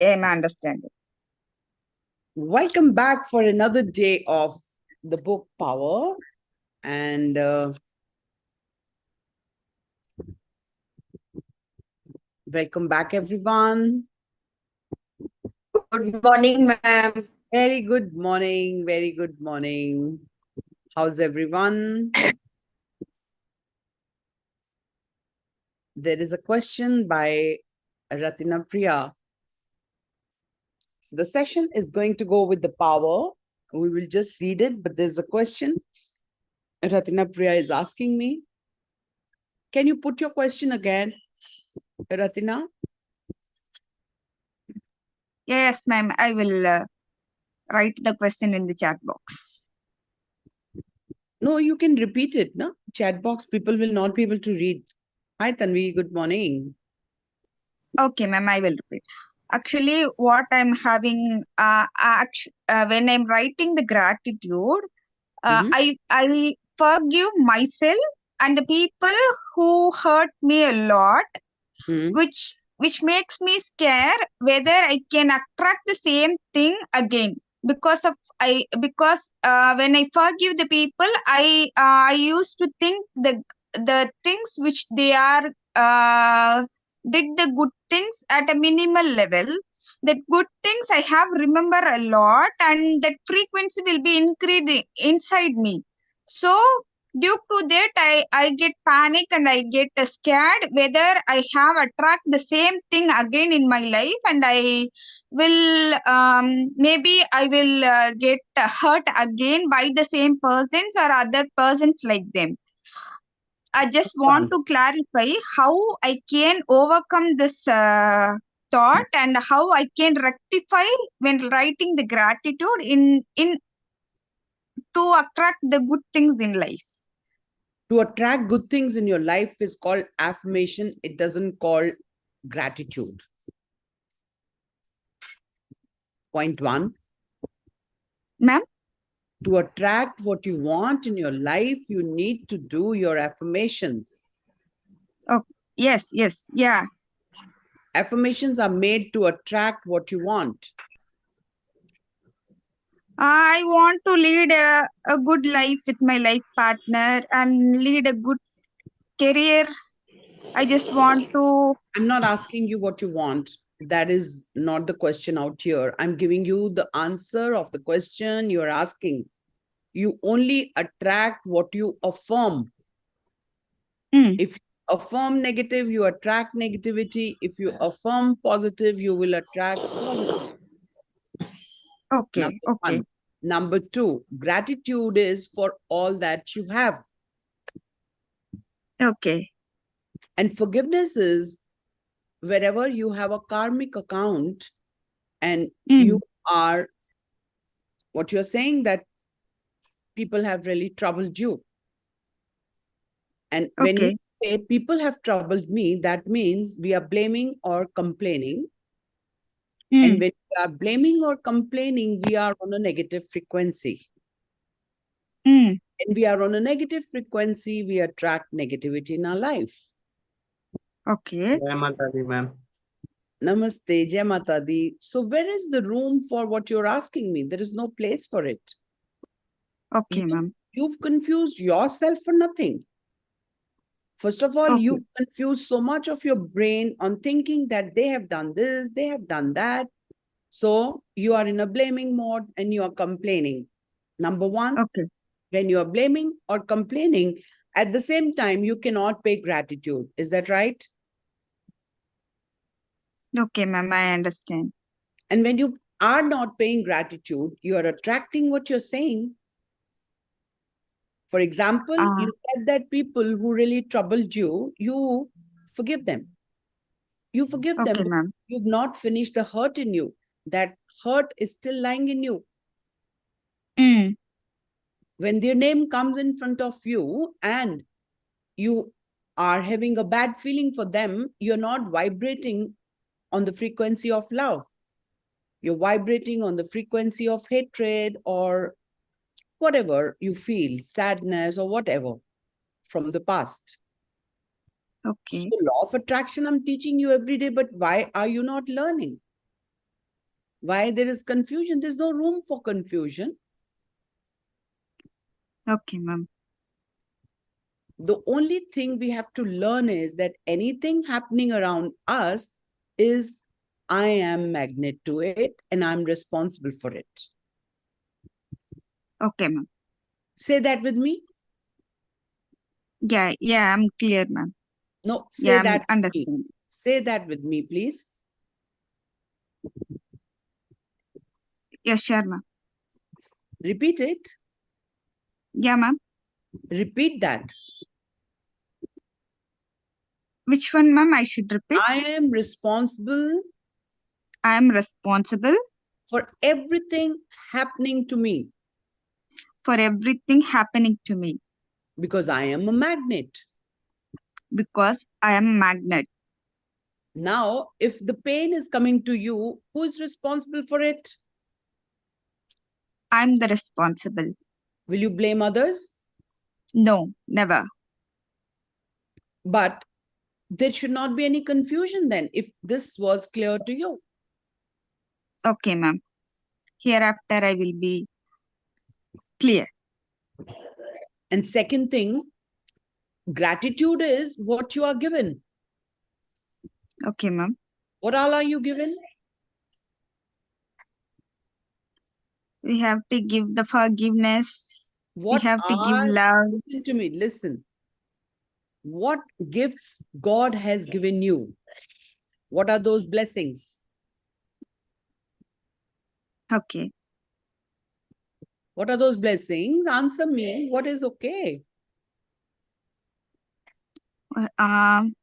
I'm understanding. Welcome back for another day of the book Power. And welcome back, everyone. Good morning, ma'am. Very good morning. Very good morning. How's everyone? There is a question by Ratina Priya. The session is going to go with the power. We will just read it, but there's a question. Ratina Priya is asking me. Can you put your question again, Ratina? Yes, ma'am. I will write the question in the chat box. No, you can repeat it. No, chat box. People will not be able to read. Hi, Tanvi. Good morning. Okay, ma'am. I will repeat. Actually, what I'm having, when I'm writing the gratitude, Mm-hmm. I forgive myself and the people who hurt me a lot, Mm-hmm. which makes me scared whether I can attract the same thing again. Because when I forgive the people, I used to think the things which they are did the good things at a minimal level. That good things I have remember a lot, and that frequency will be increased inside me. So due to that, I get panic and I get scared whether I have attract the same thing again in my life, and I will maybe I will get hurt again by the same persons or other persons like them. I just want to clarify how I can overcome this thought, and how I can rectify when writing the gratitude in to attract the good things in life. To attract good things in your life is called affirmation. It doesn't call gratitude. Point one. Ma'am? To attract what you want in your life, you need to do your affirmations. Oh, yes, yeah. Affirmations are made to attract what you want. I want to lead a good life with my life partner and lead a good career. I just want to. I'm not asking you what you want. That is not the question out here. I'm giving you the answer of the question you're asking. You only attract what you affirm. If you affirm negative, you attract negativity. If you affirm positive, you will attract positive. Okay, Number okay, one. Number two, gratitude is for all that you have. okay. And forgiveness is wherever you have a karmic account and you are, what you're saying that people have really troubled you. And when we Okay, say people have troubled me, that means we are blaming or complaining. And when we are blaming or complaining, we are on a negative frequency. When we are on a negative frequency, we attract negativity in our life. okay, Jai Mata Di, ma'am. Namaste, Jai Mata Di. So where is the room for what you're asking me? There is no place for it. okay, ma'am. You've confused yourself for nothing. First of all, Okay, you've confused so much of your brain on thinking that they have done this, they have done that. So you are in a blaming mode and you are complaining. Number one, okay, when you are blaming or complaining, at the same time, you cannot pay gratitude. Is that right? okay, ma'am. I understand. And when you are not paying gratitude, you are attracting what you're saying. For example, Ah, you said that people who really troubled you, you forgive them. You forgive them, okay, but ma'am. you've not finished the hurt in you. That hurt is still lying in you. When their name comes in front of you and you are having a bad feeling for them, you're not vibrating on the frequency of love. You're vibrating on the frequency of hatred or whatever you feel, sadness or whatever from the past. So Okay, law of attraction, I'm teaching you every day, but why are you not learning? Why there is confusion? There's no room for confusion. Okay, ma'am. The only thing we have to learn is that anything happening around us is I am magnet to it and I'm responsible for it. Okay, ma'am. Say that with me. Yeah, I'm clear, ma'am. No, say Yeah, I'm that with me. understanding. Say that with me, please. Yeah, sure, ma'am. Repeat it. Yeah, ma'am. Repeat that. Which one, ma'am? I should repeat. I am responsible I am responsible for everything happening to me for everything happening to me because I am a magnet. because I am a magnet. Now, if the pain is coming to you, who is responsible for it? I'm the responsible. Will you blame others? No, never. But there should not be any confusion then if this was clear to you. Okay, ma'am. Hereafter, I will be clear. And second thing, gratitude is what you are given. Okay, ma'am. What all are you given? We have to give the forgiveness. What We have to give are, love. listen to me, listen. What gifts God has given you? What are those blessings? Okay. What are those blessings? Answer me. What is okay? Um.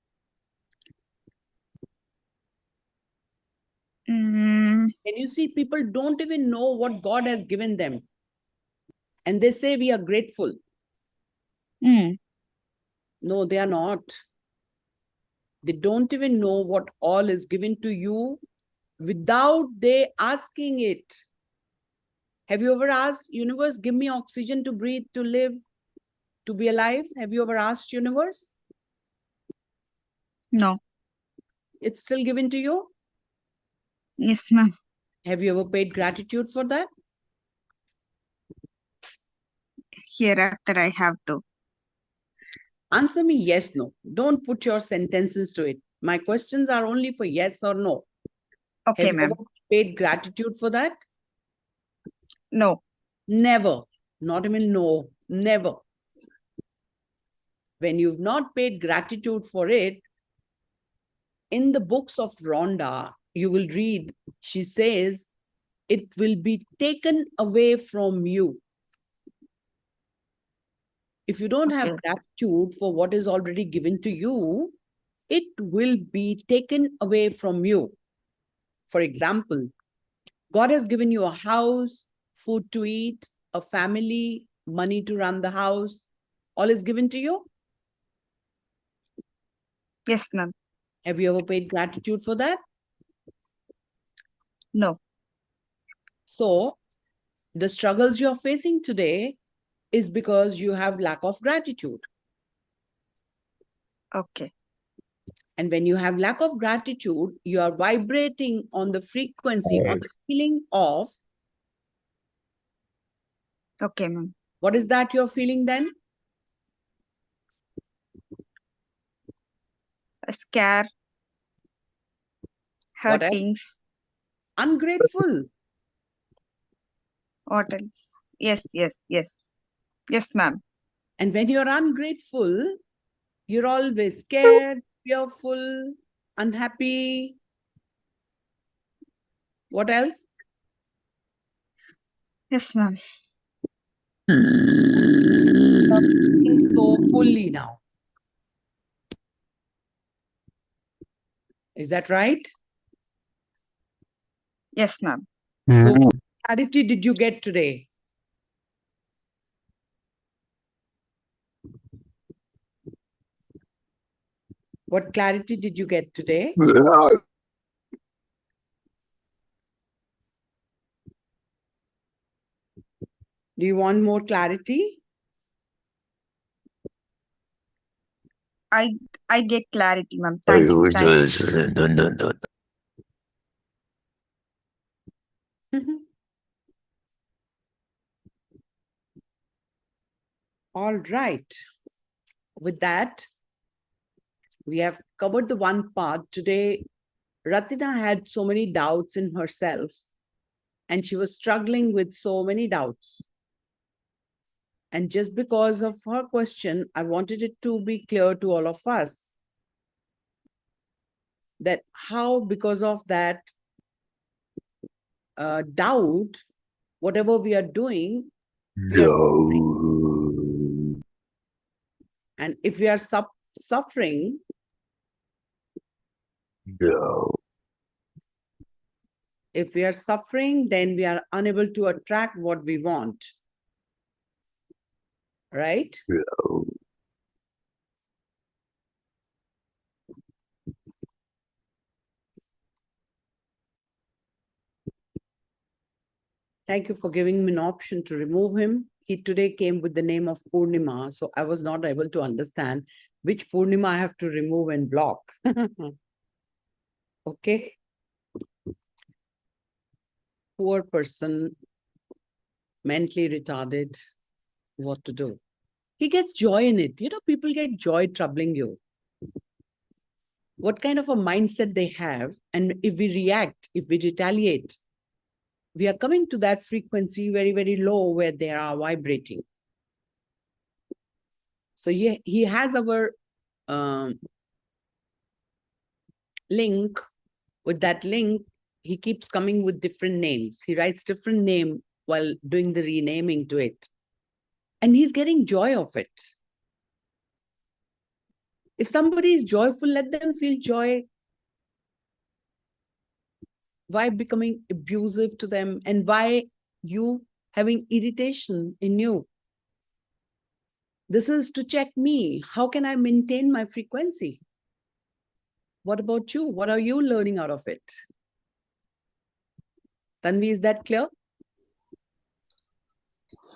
mm, Can you see people don't even know what God has given them? And they say we are grateful. mm, No, they are not. They don't even know what all is given to you without they asking it. Have you ever asked universe, give me oxygen to breathe, to live, to be alive? Have you ever asked universe? no. It's still given to you. Yes, ma'am. Have you ever paid gratitude for that? Hereafter, I have to. Answer me yes, no. Don't put your sentences to it. My questions are only for yes or no. Okay, Have you ma'am. ever paid gratitude for that? No. Never. Not even no. Never. When you've not paid gratitude for it, in the books of Rhonda, you will read, she says, it will be taken away from you. If you don't have Okay. gratitude for what is already given to you, it will be taken away from you. For example, God has given you a house, food to eat, a family, money to run the house. All is given to you. Yes, ma'am. Have you ever paid gratitude for that? No. So the struggles you're facing today is because you have lack of gratitude. Okay. And when you have lack of gratitude, you are vibrating on the frequency, on the feeling of, Okay, ma'am. what is that you're feeling then? A scare. What else? Hurtings. Ungrateful. What else? Yes, yes, yes. Yes, ma'am. And when you're ungrateful, you're always scared, fearful, unhappy. What else? Yes, ma'am. You're thinking so fully now. Is that right? Yes, ma'am. So what clarity did you get today? What clarity did you get today? Do you want more clarity? I get clarity, ma'am. Thank you. Thank you. All right. With that, we have covered the one part. Today, Ratina had so many doubts in herself, and she was struggling with so many doubts. And just because of her question, I wanted it to be clear to all of us that how, because of that doubt, whatever we are doing, we are suffering. And if we are suffering, if we are suffering, then we are unable to attract what we want. Right? Thank you for giving me an option to remove him. He today came with the name of Purnima, so I was not able to understand which Purnima I have to remove and block. Okay. Poor person, mentally retarded, what to do? He gets joy in it. You know, people get joy troubling you. What kind of a mindset they have, and if we react, if we retaliate, we are coming to that frequency very, very low where they are vibrating. So he has our link. With that link, he keeps coming with different names. He writes different name while doing the renaming to it. And he's getting joy of it. If somebody is joyful, let them feel joy. Why becoming abusive to them? And why you having irritation in you? This is to check me. How can I maintain my frequency? What about you? What are you learning out of it? Tanvi, is that clear?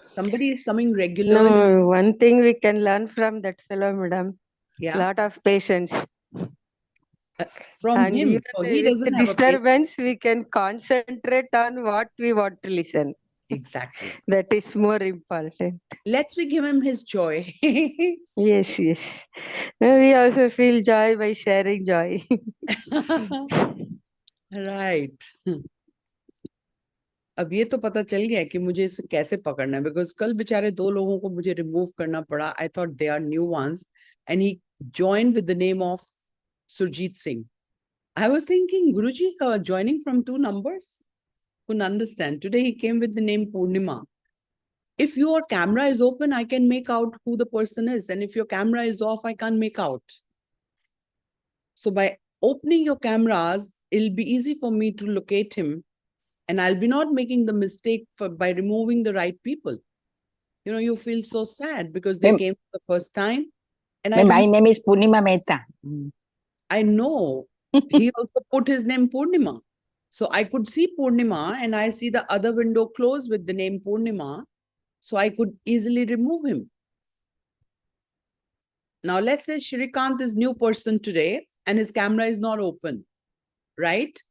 Somebody is coming regularly. No, one thing we can learn from that fellow, madam. Yeah. Lot of patience. From And him. even So he with doesn't the have a patience. disturbance, we can concentrate on what we want to listen. Exactly. That is more important. Let's we give him his joy. Yes, yes. We also feel joy by sharing joy. Right. अब ये तो पता चल गया कि मुझे इसे कैसे पकड़ना है, बिकॉज कल बेचारे दो लोगों को मुझे रिमूव करना पड़ा. I thought they are new ones and he joined with the name of Surjit Singh. I was thinking, Guruji, joining from 2 numbers? Couldn't understand. Today he came with the name Purnima. If your camera is open, I can make out who the person is. And if your camera is off, I can't make out. So by opening your cameras, it'll be easy for me to locate him. And I'll be not making the mistake by removing the right people. You know, you feel so sad because they came for the first time. And my name is Purnima Mehta. I know. He also put his name Purnima. So I could see Purnima and I see the other window closed with the name Purnima. So I could easily remove him. Now let's say Shrikant is new person today and his camera is not open, right?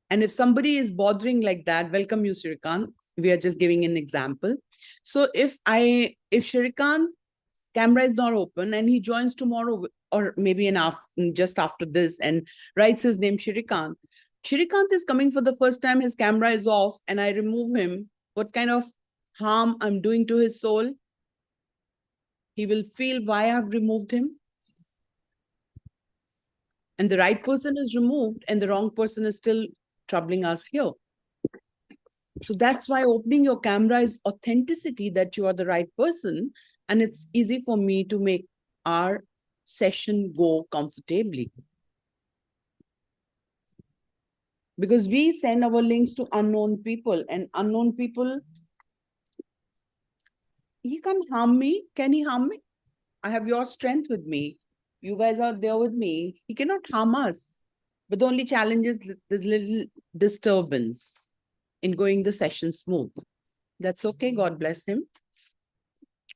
And if somebody is bothering like that, welcome you, Shrikant. We are just giving an example. So if Shrikant's camera is not open and he joins tomorrow or maybe just after this and writes his name Shrikant. Shrikant is coming for the first time, his camera is off and I remove him. What kind of harm I'm doing to his soul? He will feel why I've removed him. And the right person is removed and the wrong person is still troubling us here. So that's why opening your camera is authenticity that you are the right person. And it's easy for me to make our session go comfortably. Because we send our links to unknown people and unknown people, he can't harm me. Can he harm me? I have your strength with me. You guys are there with me. He cannot harm us. But the only challenge is this little disturbance in going the session smooth. That's okay. God bless him.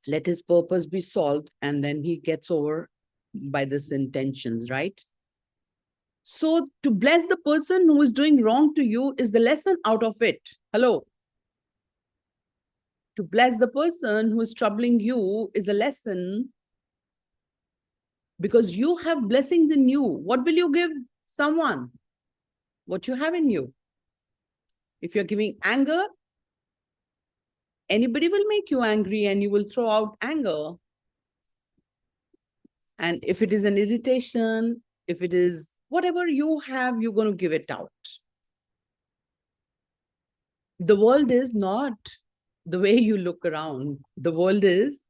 Let his purpose be solved and then he gets over by this intentions, right? So to bless the person who is doing wrong to you is the lesson out of it. Hello. To bless the person who is troubling you is a lesson, because you have blessings in you. What will you give someone? What you have in you. If you're giving anger, anybody will make you angry and you will throw out anger. And if it is an irritation, if it is whatever you have, you're going to give it out. The world is not the way you look around. The world is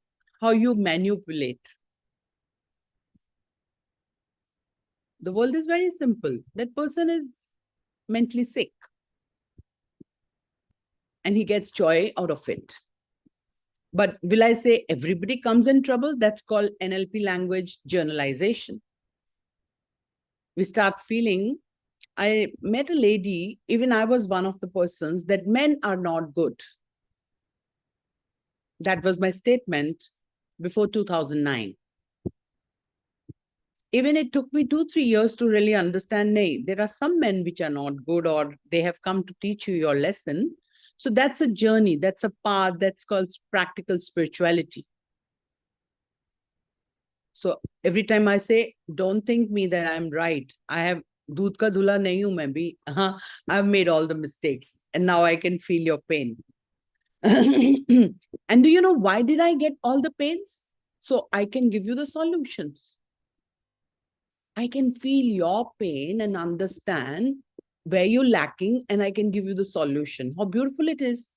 how you manipulate. The world is very simple. That person is mentally sick and he gets joy out of it. But will I say everybody comes in trouble? That's called NLP language generalization. We start feeling, I met a lady, even I was one of the persons, that men are not good. That was my statement before 2009. Even it took me 2-3 years to really understand, nay, there are some men which are not good, or they have come to teach you your lesson. So that's a journey, that's a path, that's called practical spirituality. So every time I say, don't think me that I'm right. I have doodh ka dhula nahi hu main bhi. I've made all the mistakes and now I can feel your pain. And do you know why did I get all the pains? So I can give you the solutions. I can feel your pain and understand where you're lacking, and I can give you the solution. How beautiful it is.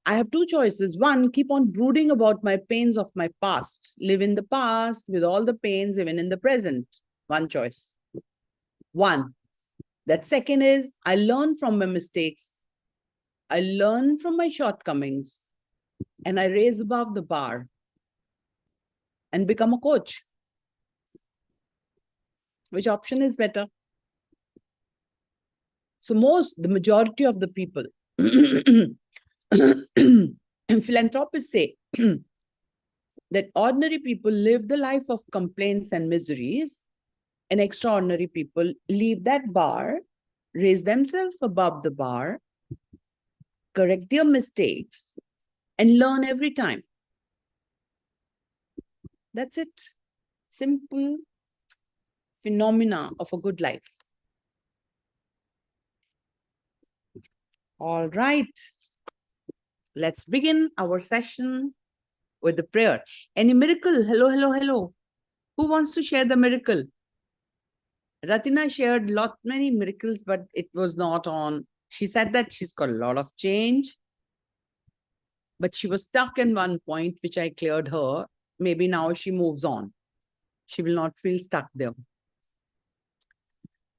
I have two choices. One, keep on brooding about my pains of my past. Live in the past with all the pains, even in the present. One choice. One. That second is, I learn from my mistakes. I learn from my shortcomings. And I raise above the bar and become a coach. Which option is better? So the majority of the people, philanthropists say that ordinary people live the life of complaints and miseries, and extraordinary people leave that bar, raise themselves above the bar, correct their mistakes, and learn every time. That's it. Simple phenomena of a good life. All right. Let's begin our session with the prayer. Any miracle? Hello, hello, hello. Who wants to share the miracle? Ratina shared many miracles, but it was not on. She said that she's got a lot of change, but she was stuck in one point, which I cleared her. Maybe now she moves on. She will not feel stuck there.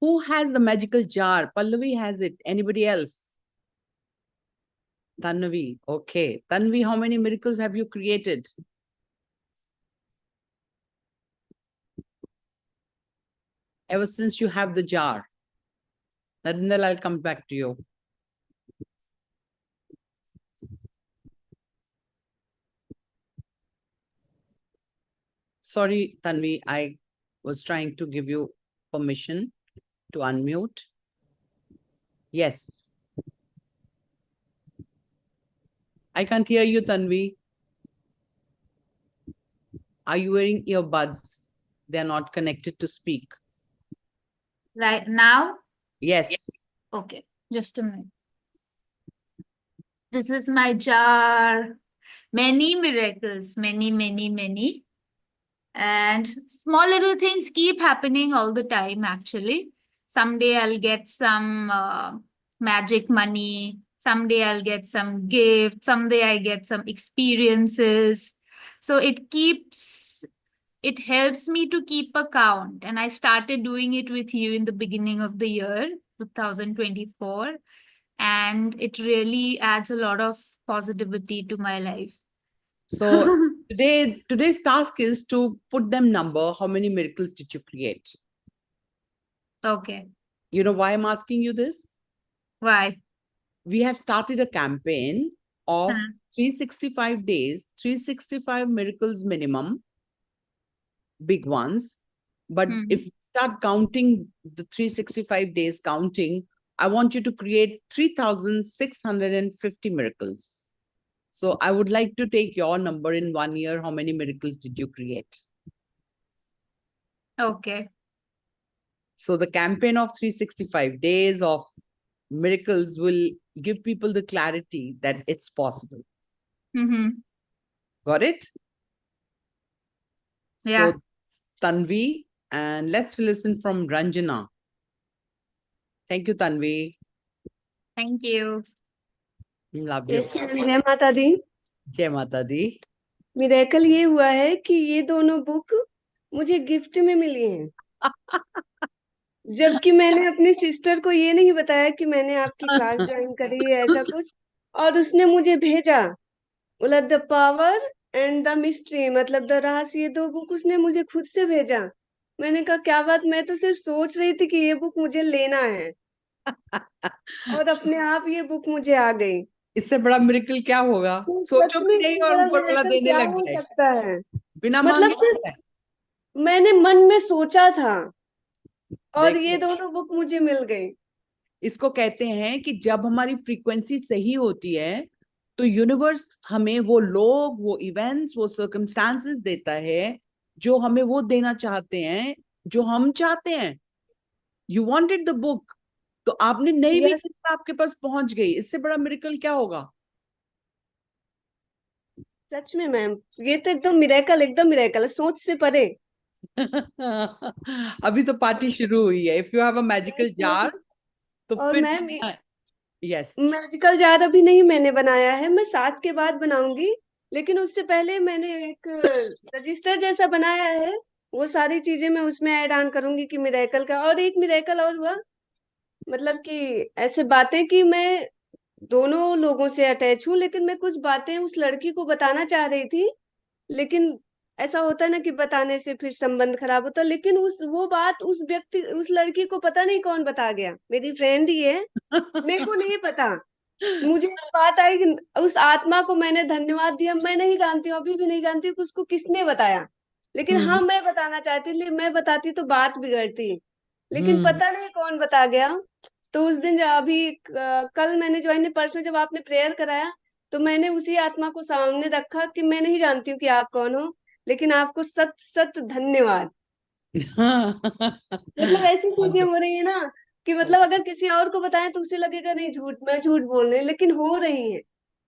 Who has the magical jar? Pallavi has it. Anybody else? Tanvi. Okay. Tanvi, how many miracles have you created? Ever since you have the jar. Narendra, I'll come back to you. Sorry, Tanvi, I was trying to give you permission to unmute. Yes. I can't hear you, Tanvi. Are you wearing earbuds? They're not connected to speak. Right now? Yes. Okay, just a minute. This is my jar. Many miracles, many, many, many. And small little things keep happening all the time, actually. Someday I'll get some magic money. Someday I'll get some gift. Someday I get some experiences. So it helps me to keep a count. And I started doing it with you in the beginning of the year, 2024. And it really adds a lot of positivity to my life. So today's task is to put them number. How many miracles did you create? Okay. You know why I'm asking you this? Why? We have started a campaign of 365 days, 365 miracles minimum, big ones. But if start counting the 365 days counting, I want you to create 3,650 miracles. So I would like to take your number in 1 year. How many miracles did you create? Okay. So the campaign of 365 days of miracles will give people the clarity that it's possible. Mm-hmm. Got it? Yeah. So Tanvi, and let's listen from Ranjana. Thank you, Tanvi. Thank you. Love you. Yes ma'am, जय माता दी। Jai Mata Di. Miracle ये हुआ है कि ये दोनों book मुझे gift में मिली हैं, जबकि मैंने अपनी सिस्टर को ये नहीं बताया कि मैंने आपकी क्लास ज्वाइन करी है, ऐसा कुछ। और उसने मुझे भेजा, बोला the power and the mystery, मतलब द रहस्य, ये दो बुक उसने मुझे खुद से भेजा। मैंने कहा क्या बात, मैं तो सिर्फ सोच रही थी कि ये बुक मुझे लेना है, और अपने आप ये बुक मुझे आ गई। इससे बड़ा मिरेकल क्या होगा? तो सोचो सच भी में नहीं इससे और बड़ा ऊपर वाला मिरेकल देने क्या लग हो जाए सकता है? बिना मतलब मांगे सिर्फ आता है। मैंने मन में सोचा था और ये देखो, दोनों बुक मुझे मिल गई। इसको कहते हैं कि जब हमारी फ्रीक्वेंसी सही होती है तो यूनिवर्स हमें वो लोग, वो इवेंट्स, वो सर्कमस्टांसेस देता है जो हमें वो देना चाहते हैं जो हम चाहते हैं। यू वांटेड द बुक, तो आपने नहीं भी यस, किया, आपके पास पहुंच गई। इससे बड़ा मिरेकल क्या होगा? सच में मैम, ये तो एकदम मिरेकल है, सोच से परे। अभी तो पार्टी शुरू हुई है। If you have a magical jar तो और फिर मैम यस। मैजिकल जार अभी नहीं मैंने बनाया है, मैं 7 के बाद बनाऊंगी। लेकिन उससे पहले मैंने एक रजिस्टर जैसा बनाया है, वो सारी चीजें मैं उसमें ऐड ऑन करूंगी कि मिरेकल का। और एक मिरेकल और हुआ, मतलब कि ऐसे बातें कि मैं दोनों लोगों से अटैच हूँ, लेकिन मैं कुछ बातें उस लड़की को बताना चाह रही थी, लेकिन ऐसा होता है ना कि बताने से फिर संबंध खराब होता है। लेकिन वो बात उस व्यक्ति, उस लड़की को पता नहीं कौन बता गया, मेरी फ्रेंड ही है, मेरे को नहीं पता। मुझे एक बात आई कि उस आत्मा को मैंने धन्यवाद दिया। मैं नहीं जानती हूँ, अभी भी नहीं जानती हूँ कि उसको किसने बताया, लेकिन हाँ मैं बताना चाहती थी, मैं बताती तो बात बिगड़ती, लेकिन पता नहीं कौन बता गया। तो उस दिन कल मैंने ज्वाइन, परसों जब आपने प्रेयर कराया, तो मैंने उसी आत्मा को सामने रखा कि मैं नहीं जानती हूँ कि आप कौन हो, लेकिन आपको सत सत धन्यवाद। मतलब ऐसी चीजें हो रही है ना कि मतलब अगर किसी और को बताएं तो उसे लगेगा नहीं, झूठ, मैं झूठ बोल रही हूँ, लेकिन हो रही है।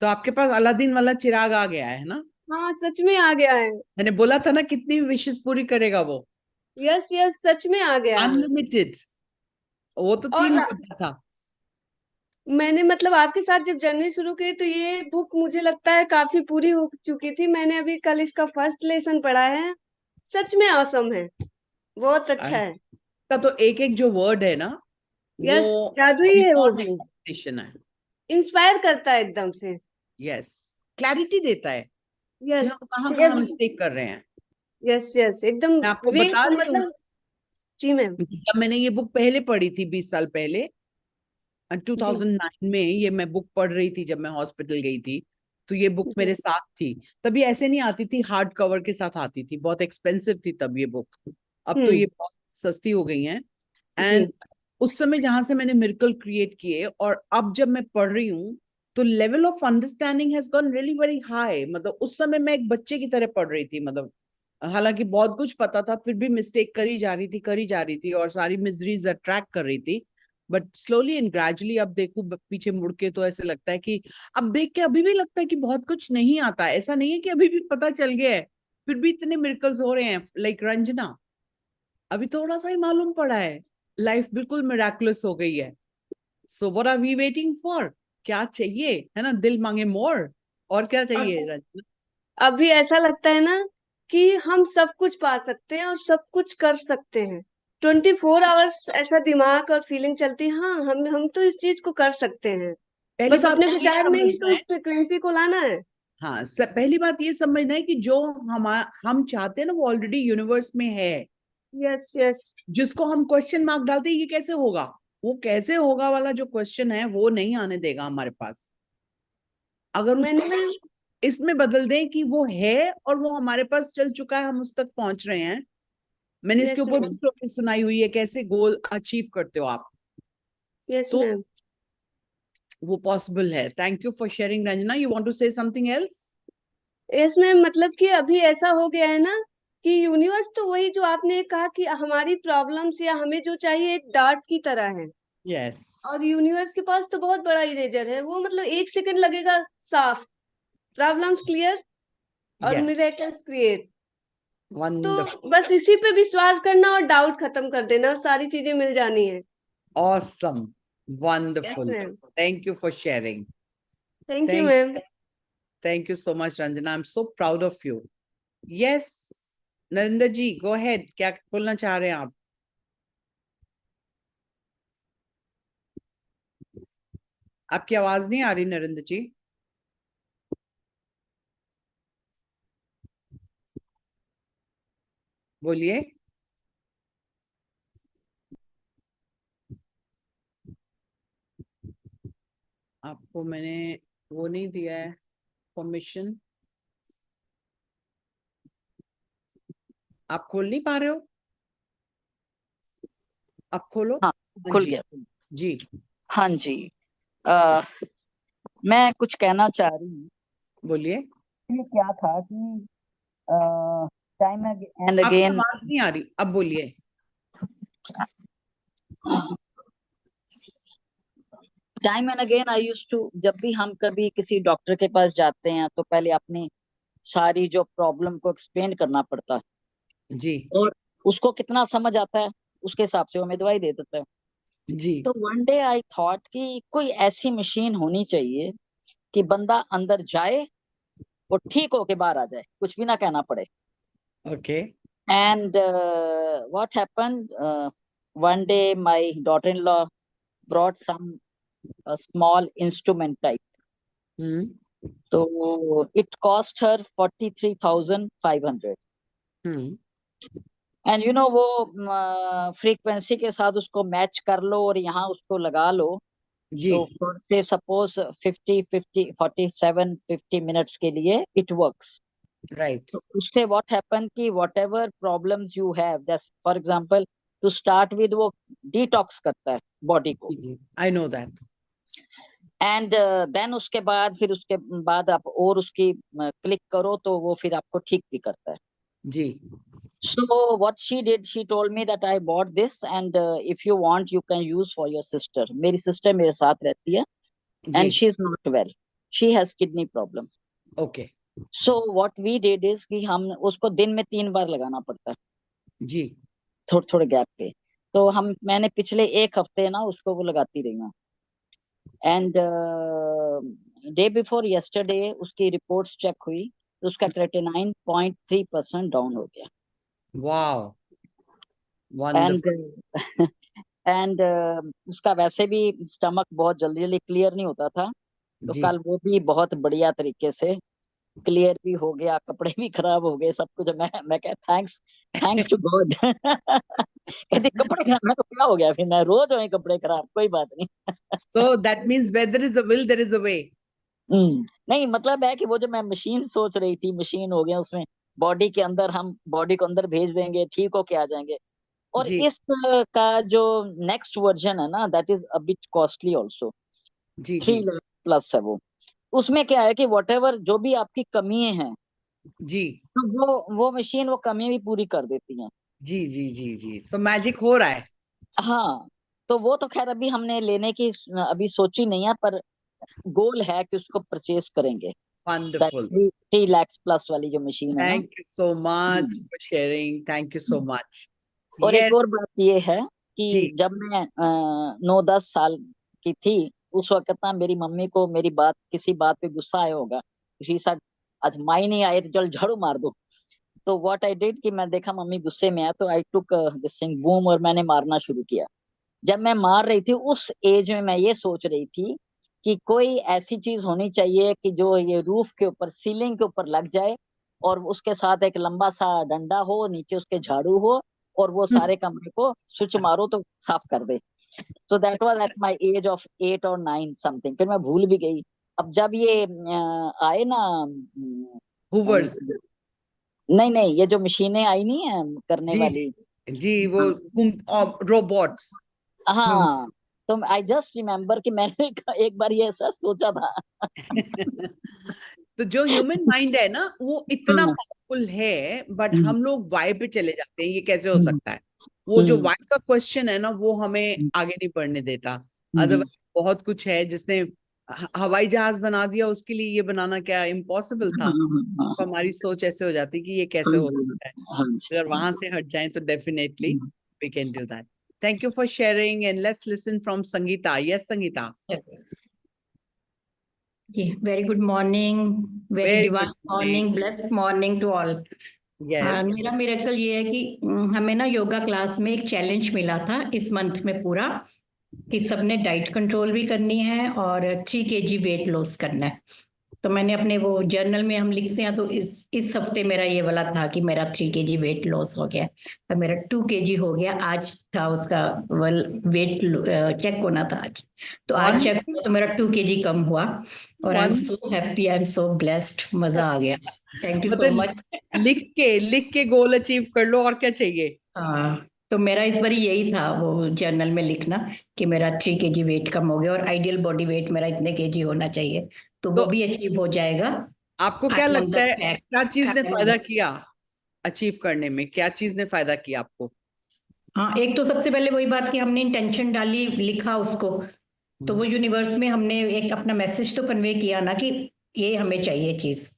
तो आपके पास अलादीन वाला चिराग आ गया है ना? हाँ सच में आ गया है। मैंने बोला था ना, कितनी विशेष पूरी करेगा वो। यस यस, सच में आ गया है। अनलिमिटेड। वो तो और 3 घंटा था। मैंने मतलब आपके साथ जब जर्नी शुरू की तो ये बुक मुझे लगता है काफी पूरी हो चुकी थी। मैंने अभी कल इसका फर्स्ट लेसन पढ़ा है, सच में ऑसम है, बहुत अच्छा है। का तो एक एक जो वर्ड है ना, वो यस, जादुई है वो बियॉन्ड भी, एक्सपेक्टेशन है। इंस्पायर करता है एकदम से। यस, क्लैरिटी देता है कि यस हम कहाँ मिस्टेक कर रहे हैं। यस यस, एकदम मैं आपको वे, बता रही हूँ, मतलब जी मैम। जब मैंने ये बुक पहले पढ़ी थी 20 साल पहले, जी 2009 में, ये मैं बुक पढ़ रही थी जब मैं हॉस्पिटल गई थी, तो ये बुक मेरे साथ थी। तभी ऐसे नहीं आती थी, हार्ड कवर के साथ आती थी, बहुत एक्सपेंसिव थी तब ये बुक। अब तो ये बहुत सस्ती हो गई हैं। जी एंड उस समय जहां से मैंने मिरेकल क्रिएट किए और अब जब मैं पढ़ रही हूँ, तो level of understanding has gone really very high. मतलब उस समय मैं एक बच्चे की तरह पढ़ रही थी। मतलब हालांकि बहुत कुछ पता था, फिर भी मिस्टेक करी जा रही थी और सारी मिजरीज अट्रैक्ट कर रही थी। बट स्लोली एंड ग्रेजुअली अब देखूं पीछे मुड़ के तो ऐसे लगता है कि अब देख के अभी भी लगता है कि बहुत कुछ नहीं आता है। ऐसा नहीं है कि अभी भी पता चल गया है, फिर भी इतने मिरेकल्स हो रहे हैं। लाइक रंजना, अभी थोड़ा सा ही मालूम पड़ा है, लाइफ बिल्कुल मिराकुलस हो गई है। So what are we waiting for? क्या चाहिए, है ना? दिल मांगे मोर। और क्या चाहिए रंजना? अभी ऐसा लगता है ना कि हम सब कुछ पा सकते हैं और सब कुछ कर सकते हैं। 24 आवर्स ऐसा दिमाग और फीलिंग चलती है, हाँ हम तो इस चीज को कर सकते हैं। पहली बस बात अपने तो ये विचार में ही समझना तो है, उस फ्रिक्वेंसी को लाना है। हाँ, पहली बात ये समझना है कि जो हम चाहते हैं ना, वो ऑलरेडी यूनिवर्स में है। यस यस, जिसको हम क्वेश्चन मार्क डालते हैं, ये कैसे होगा, वो कैसे होगा वाला जो क्वेश्चन है, वो नहीं आने देगा हमारे पास। अगर उसको मैंने इसमें बदल दें कि वो है और वो हमारे पास चल चुका है, हम उस तक पहुंच रहे हैं, मैंने Yes, इसके ऊपर भी ma'am. स्टोरी सुनाई हुई है, कैसे गोल अचीव करते हो आप, Yes, तो ma'am. वो पॉसिबल है. Thank you for sharing. Ranjana, you want to say something else? Yes ma'am, मतलब कि अभी ऐसा हो गया है ना कि यूनिवर्स तो वही जो आपने कहा कि हमारी प्रॉब्लम्स या हमें जो चाहिए एक डार्ट की तरह है, यस. और यूनिवर्स के पास तो बहुत बड़ा इरेजर है, वो मतलब 1 सेकंड लगेगा, साफ प्रॉब्लम्स क्लियर और यस. Miracles create. तो वंडरफुल. बस इसी पे विश्वास करना और डाउट खत्म कर देना, सारी चीजें मिल जानी है। Awesome. Yes Wonderful. Ma'am. Thank you for sharing. Thank you Thank ma'am. Thank you so much, Ranjana. I'm so proud of you. Yes. Narendra ji, go ahead. क्या बोलना चाह रहे हैं आप? आपकी आवाज नहीं आ रही नरेंद्र जी. बोलिए. आपको मैंने वो नहीं दिया है परमिशन. आप खोल नहीं पा रहे हो? आप खोलो. हाँ, हाँ खुल जी. गया। जी. हाँ जी। अ, मैं कुछ कहना चाह रही हूँ। बोलिए. ये क्या था कि टाइम एंड आपकी अगेन, आवाज नहीं आ रही, अब बोलिए. Time and again I used to, जब भी हम कभी किसी डॉक्टर के पास जाते हैं तो पहले अपनी सारी जो प्रॉब्लम को एक्सप्लेन करना पड़ता है, जी. और उसको कितना समझ आता है उसके हिसाब से वो हमें दवाई दे देता है। जी. तो वन डे आई थॉट कि कोई ऐसी मशीन होनी चाहिए कि बंदा अंदर जाए और ठीक होके बाहर आ जाए, कुछ भी ना कहना पड़े। Okay. And what happened? One day, my daughter-in-law brought some small instrument type. Hmm. So it cost her 43,500. And you know वो फ्रीक्वेंसी के साथ उसको मैच कर लो और यहाँ उसको लगा लो, जी. तो से सपोज 50 मिनट्स के लिए इट वर्क्स। राइट. तो उससे व्हाट हैपन कि whatever problems you have, just for example to start with, वो डिटॉक्स करता है बॉडी को। I know that. And then उसके बाद आप और उसकी क्लिक करो तो वो फिर आपको ठीक भी करता है। जी. So what she did, she told me that I bought this and if you want you can use for your sister. मेरी सिस्टर मेरे साथ रहती है एंड जी. She is not well, she has kidney problem. Okay. So what we did is कि हम उसको दिन में 3 बार लगाना पड़ता है, जी. थोड़े थोड़े गैप पे। तो मैंने पिछले 1 हफ्ते ना उसको वो लगाती रही हूँ। एंड डे बिफोर यस्टरडे उसकी रिपोर्ट्स चेक हुई तो उसका क्रेटिनाइन 0.3% डाउन हो गया। वाओ. And wonderful. एंड उसका वैसे भी स्टमक बहुत जल्दी जल्दी क्लियर नहीं होता था, तो जी. कल वो भी बहुत बढ़िया तरीके से क्लियर भी हो गया, कपड़े भी खराब हो गए, सब कुछ। मैं कह थैंक्स, थैंक्स टू गॉड। कहती कपड़े खराब, मैं तो क्या हो गया, फिर मैं रोज हो कपड़े खराब, कोई बात नहीं। So that means where there is a will, there is a way. नहीं, मतलब है कि वो जो मैं मशीन सोच रही थी, मशीन हो गया उसमें बॉडी के अंदर, हम बॉडी को अंदर भेज देंगे, ठीक होके आ जाएंगे। और जी. इस का जो नेक्स्ट वर्जन है ना, that is a bit costly also, ji. 3 ji. Lakh plus है वो। उसमें क्या है कि वट एवर जो भी आपकी कमी है, जी. तो वो मशीन वो कमी भी पूरी कर देती है। जी. जी. जी. जी. So magic हो रहा है. हाँ, तो वो तो खैर अभी हमने लेने की अभी सोची नहीं है, पर गोल है कि उसको परचेज करेंगे। Wonderful. 3 लाख प्लस वाली जो मशीन है ना। Thank you so much hmm. for sharing. Thank you so much. और एक Yes. और बात ये है जी. कि जब मैं 9-10 साल की थी, उस वक्त ना मेरी मम्मी को मेरी किसी बात पे गुस्सा आया होगा। शी सेड आज माई नहीं आए तो चल झाड़ू मार दो। तो व्हाट आई डिड कि मैं देखा मम्मी गुस्से में है, तो आई टुक दिस थिंग बूम और मैंने मारना शुरू किया। जब मैं मार रही थी उस एज में मैं ये सोच रही थी कि कोई ऐसी चीज होनी चाहिए कि जो ये रूफ के ऊपर, सीलिंग के ऊपर लग जाए, और उसके साथ एक लंबा सा डंडा हो, नीचे उसके झाड़ू हो, और वो सारे कमरे को स्विच मारो तो साफ कर दे। So that was at my age of 8 और 9 समथिंग। फिर मैं भूल भी गई। अब जब ये आए ना, Hoovers. नहीं नहीं, ये जो मशीनें आई नहीं है करने जी. वाली, जी वो रोबोट्स। हाँ, तो आई जस्ट रिमेम्बर कि मैंने एक बार ये ऐसा सोचा था। तो जो ह्यूमन माइंड है ना वो इतना पावरफुल है, बट हम लोग वाई पे चले जाते हैं। ये कैसे हो सकता है? वो जो वाई का क्वेश्चन है ना वो हमें आगे नहीं बढ़ने देता। अदरवाइज बहुत कुछ है, जिसने हवाई जहाज बना दिया उसके लिए ये बनाना क्या इम्पॉसिबल था? तो हमारी सोच ऐसे हो जाती कि ये कैसे हो सकता है। अगर वहां से हट जाएं तो definitely we can do that. Thank you for sharing, and let's listen from Sangeeta. Yes, Sangeeta. Yes. Yeah, very good morning, very Very divine good morning. morning, blessed morning to all. Yes. मेरा miracle ये है कि हमें ना yoga class में एक challenge मिला था इस मंथ में पूरा, कि सबने डाइट कंट्रोल भी करनी है और 3 kg वेट लॉस करना है। तो मैंने अपने वो जर्नल में हम लिखते हैं, तो इस हफ्ते मेरा ये वाला था कि मेरा 3 kg वेट लॉस हो गया, तो मेरा 2 kg हो गया। आज था उसका वेट चेक होना था आज, तो आज चेक हुआ तो मेरा 2 kg कम हुआ। और I am so happy, I am so blessed, मजा आ गया। Thank you so much. लिख के गोल अचीव कर लो, और क्या चाहिए? हाँ, तो मेरा इस बार यही था वो जर्नल में लिखना कि मेरा 3 kg वेट कम हो गया और आइडियल बॉडी वेट मेरा इतने kg होना चाहिए, तो वो भी अचीव हो जाएगा। आपको क्या लगता है क्या चीज ने फायदा किया अचीव करने में? क्या चीज ने फायदा किया आपको? हाँ, एक तो सबसे पहले वही बात कि हमने इंटेंशन डाली, लिखा उसको, तो वो यूनिवर्स में हमने एक अपना मैसेज तो कन्वे किया ना कि ये हमें चाहिए चीज।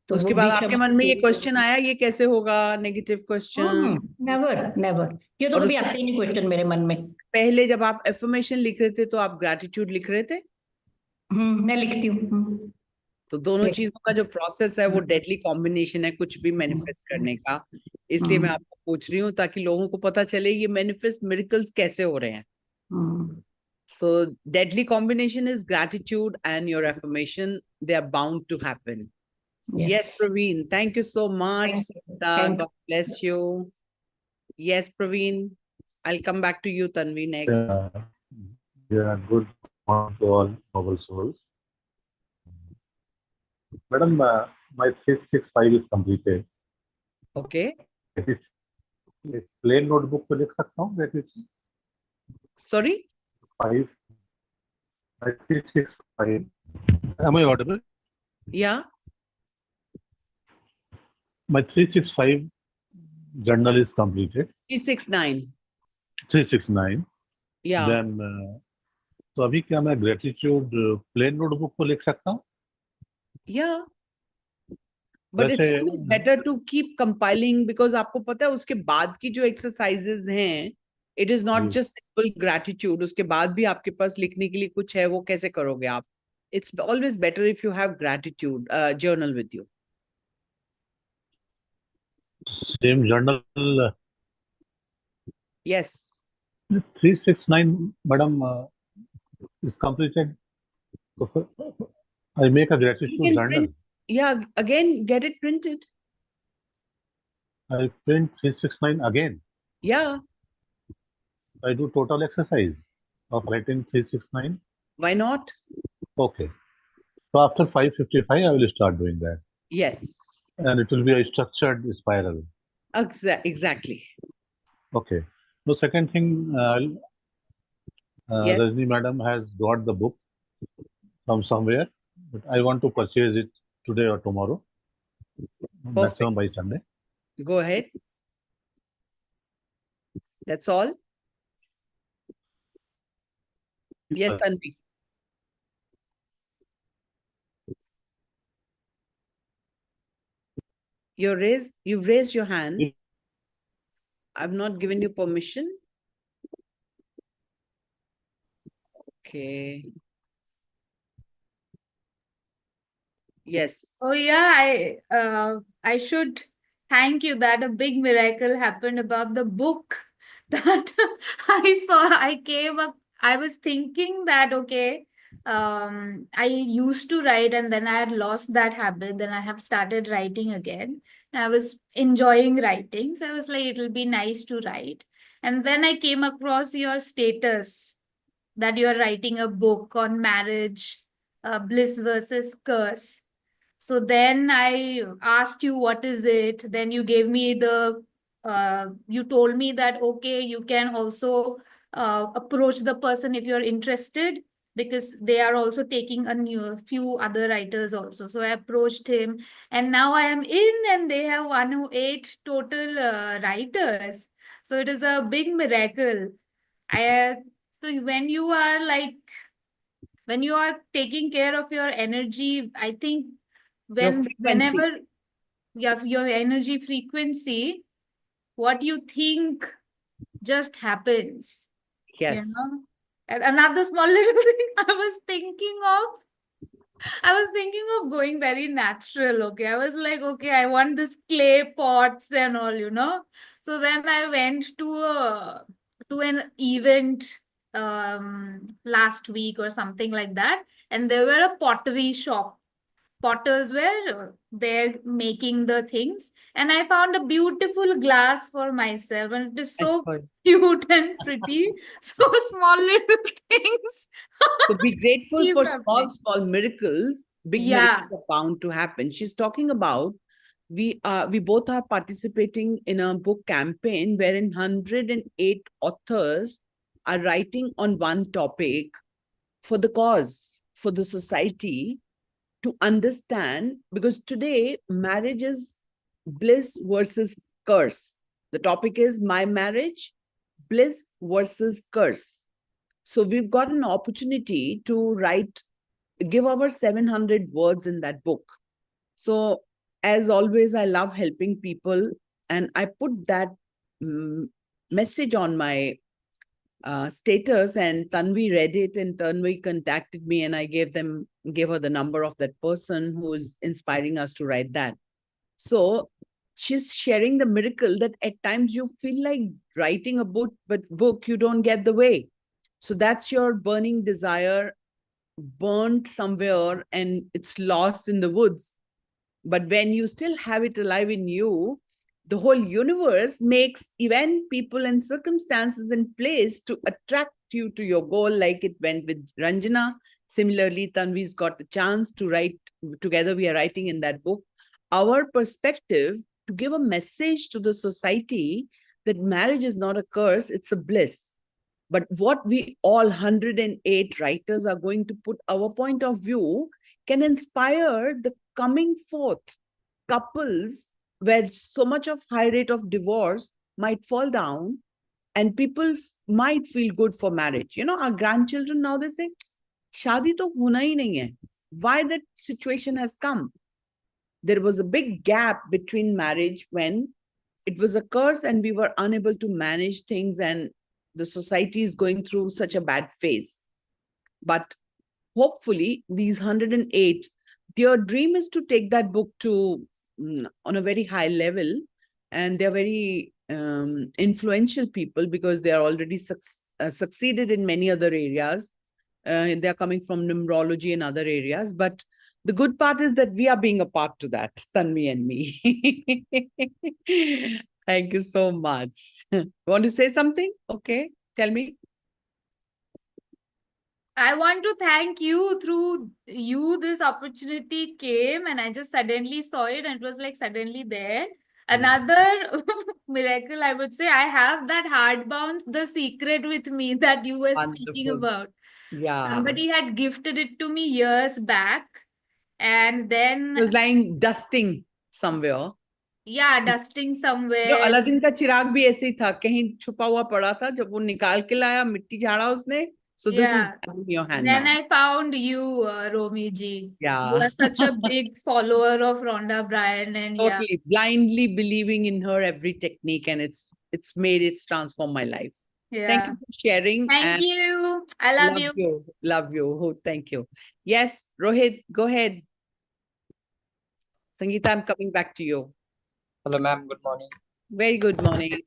तो उसके वो बाद भी आपके मन में ये क्वेश्चन आया ये कैसे होगा? Negative question? नेवर नेवर, ये तो कभी आता ही नहीं क्वेश्चन मेरे मन में। पहले जब आप एफर्मेशन लिख रहे थे तो आप ग्रैटिट्यूड लिख रहे थे? मैं लिखती हूँ। तो दोनों चीजों का जो प्रोसेस है वो डेडली कॉम्बिनेशन है कुछ भी मैनिफेस्ट करने का। इसलिए मैं आपको पूछ रही हूँ ताकि लोगों को पता चले ये मैनिफेस्ट मिरेकल्स कैसे हो रहे हैं। So deadly combination is gratitude and your affirmation. They are bound to happen. Yes, Praveen. Thank you so much. God bless you. Yes, Praveen. I'll come back to you, Tanvi, next. Yeah, good morning to all noble souls. Madam, my 665 is completed. Okay. एक plain notebook पे लिख सकता हूँ? That is. Sorry? 5. 365. Am I audible? Yeah. My 365 journal is completed. 369. 369. Yeah. Then, तो अभी क्या मैं gratitude plain notebook पे लिख सकता हूँ? Yeah. But it's always better to keep compiling because आपको पता है उसके बाद की जो exercises हैं, it is not just simple gratitude. उसके बाद भी आपके पास लिखने के लिए कुछ है, वो कैसे करोगे आप? It's always better if you have gratitude journal with you. Same journal. Yes. 369, madam, is completed. So I make a gratitude journal. Yeah, again, get it printed. I print 369 again. Yeah. I do total exercise of writing 369. Why not? Okay. So after 555, I will start doing that. Yes. And it will be a structured spiral. Exactly. Okay. The second thing, yes. Rajni madam has got the book from somewhere, but I want to purchase it today or tomorrow. Maximum by Sunday. Go ahead. That's all? Yes, Tanvi. You've raised your hand. I've not given you permission. Okay. Yes. Oh yeah, I should thank you that a big miracle happened about the book that I saw. I came up, I was thinking that okay, I used to write and then I had lost that habit. Then I have started writing again. And I was enjoying writing. So I was like, it'll be nice to write. And then I came across your status that you're writing a book on marriage, bliss versus curse. So then I asked you, what is it? Then you gave me the you told me that, okay, you can also approach the person if you're interested, because they are also taking a few other writers also. So I approached him, and now I am in, and they have 108 total writers. So it is a big miracle. So when you are like, when you are taking care of your energy, I think Your frequency. whenever you have your energy frequency, what you think just happens. Yes. And another small little thing I was thinking of going very natural. Okay, I was like, okay, I want this clay pots and all. So then I went to an event last week or something like that, and there were a pottery shop. Potters were there making the things, and I found a beautiful glass for myself, and it is so cute and pretty. So small little things. So be grateful Keep for happening. small miracles. Big Yeah. miracles are bound to happen. She's talking about we both are participating in a book campaign wherein 108 authors are writing on one topic for the cause, for the society to understand, because today marriage is bliss versus curse. The topic is my marriage, bliss versus curse. So we've got an opportunity to give our 700 words in that book. So as always, I love helping people, and I put that message on my status, and Tanvi read it, and Tanvi contacted me, and I gave her the number of that person who is inspiring us to write that. So she's sharing the miracle that at times you feel like writing a book, but you don't get the way. So that's your burning desire, burnt somewhere, and it's lost in the woods. But when you still have it alive in you, the whole universe makes event, people, and circumstances in place to attract you to your goal, like it went with Ranjana. Similarly, Tanvi's got a chance to write together. We are writing in that book our perspective to give a message to the society that marriage is not a curse, it's a bliss. But what we all 108 writers are going to put our point of view can inspire the coming forth couples where so much of high rate of divorce might fall down, and people might feel good for marriage. Our grandchildren now, they say, Shadi to hona hi nahi hai. Why that situation has come? There was a big gap between marriage when it was a curse and we were unable to manage things, and the society is going through such a bad phase. But hopefully these 108, their dream is to take that book to on a very high level, and they're very influential people because they are already succeeded in many other areas. They're coming from numerology and other areas, but the good part is that we are being a part to that, Tanvi and me. Thank you so much. Want to say something? Okay, tell me. I want to thank you. Through you, this opportunity came, and I just suddenly saw it, and it was like suddenly there. Another miracle, I would say, I have that hardbound The Secret with me that you were speaking Wonderful. about. Yeah. Somebody had gifted it to me years back, and then it was lying dusting somewhere. Yeah, dusting somewhere. Aladdin का चिराग भी ऐसे ही था, कहीं छुपा हुआ पड़ा था, जब वो निकाल के लाया, मिट्टी झाड़ा उसने. So this is in your hand Then now. I found you, Romi ji. Yeah. You are such a big follower of Rhonda Byrne, and Totally blindly believing in her every technique, and it's transformed my life. Thank you for sharing. Thank you. I love you. Love you. Oh, thank you. Yes, Rohit, go ahead. Sangeeta, I'm coming back to you. Hello ma'am, good morning. Very good morning.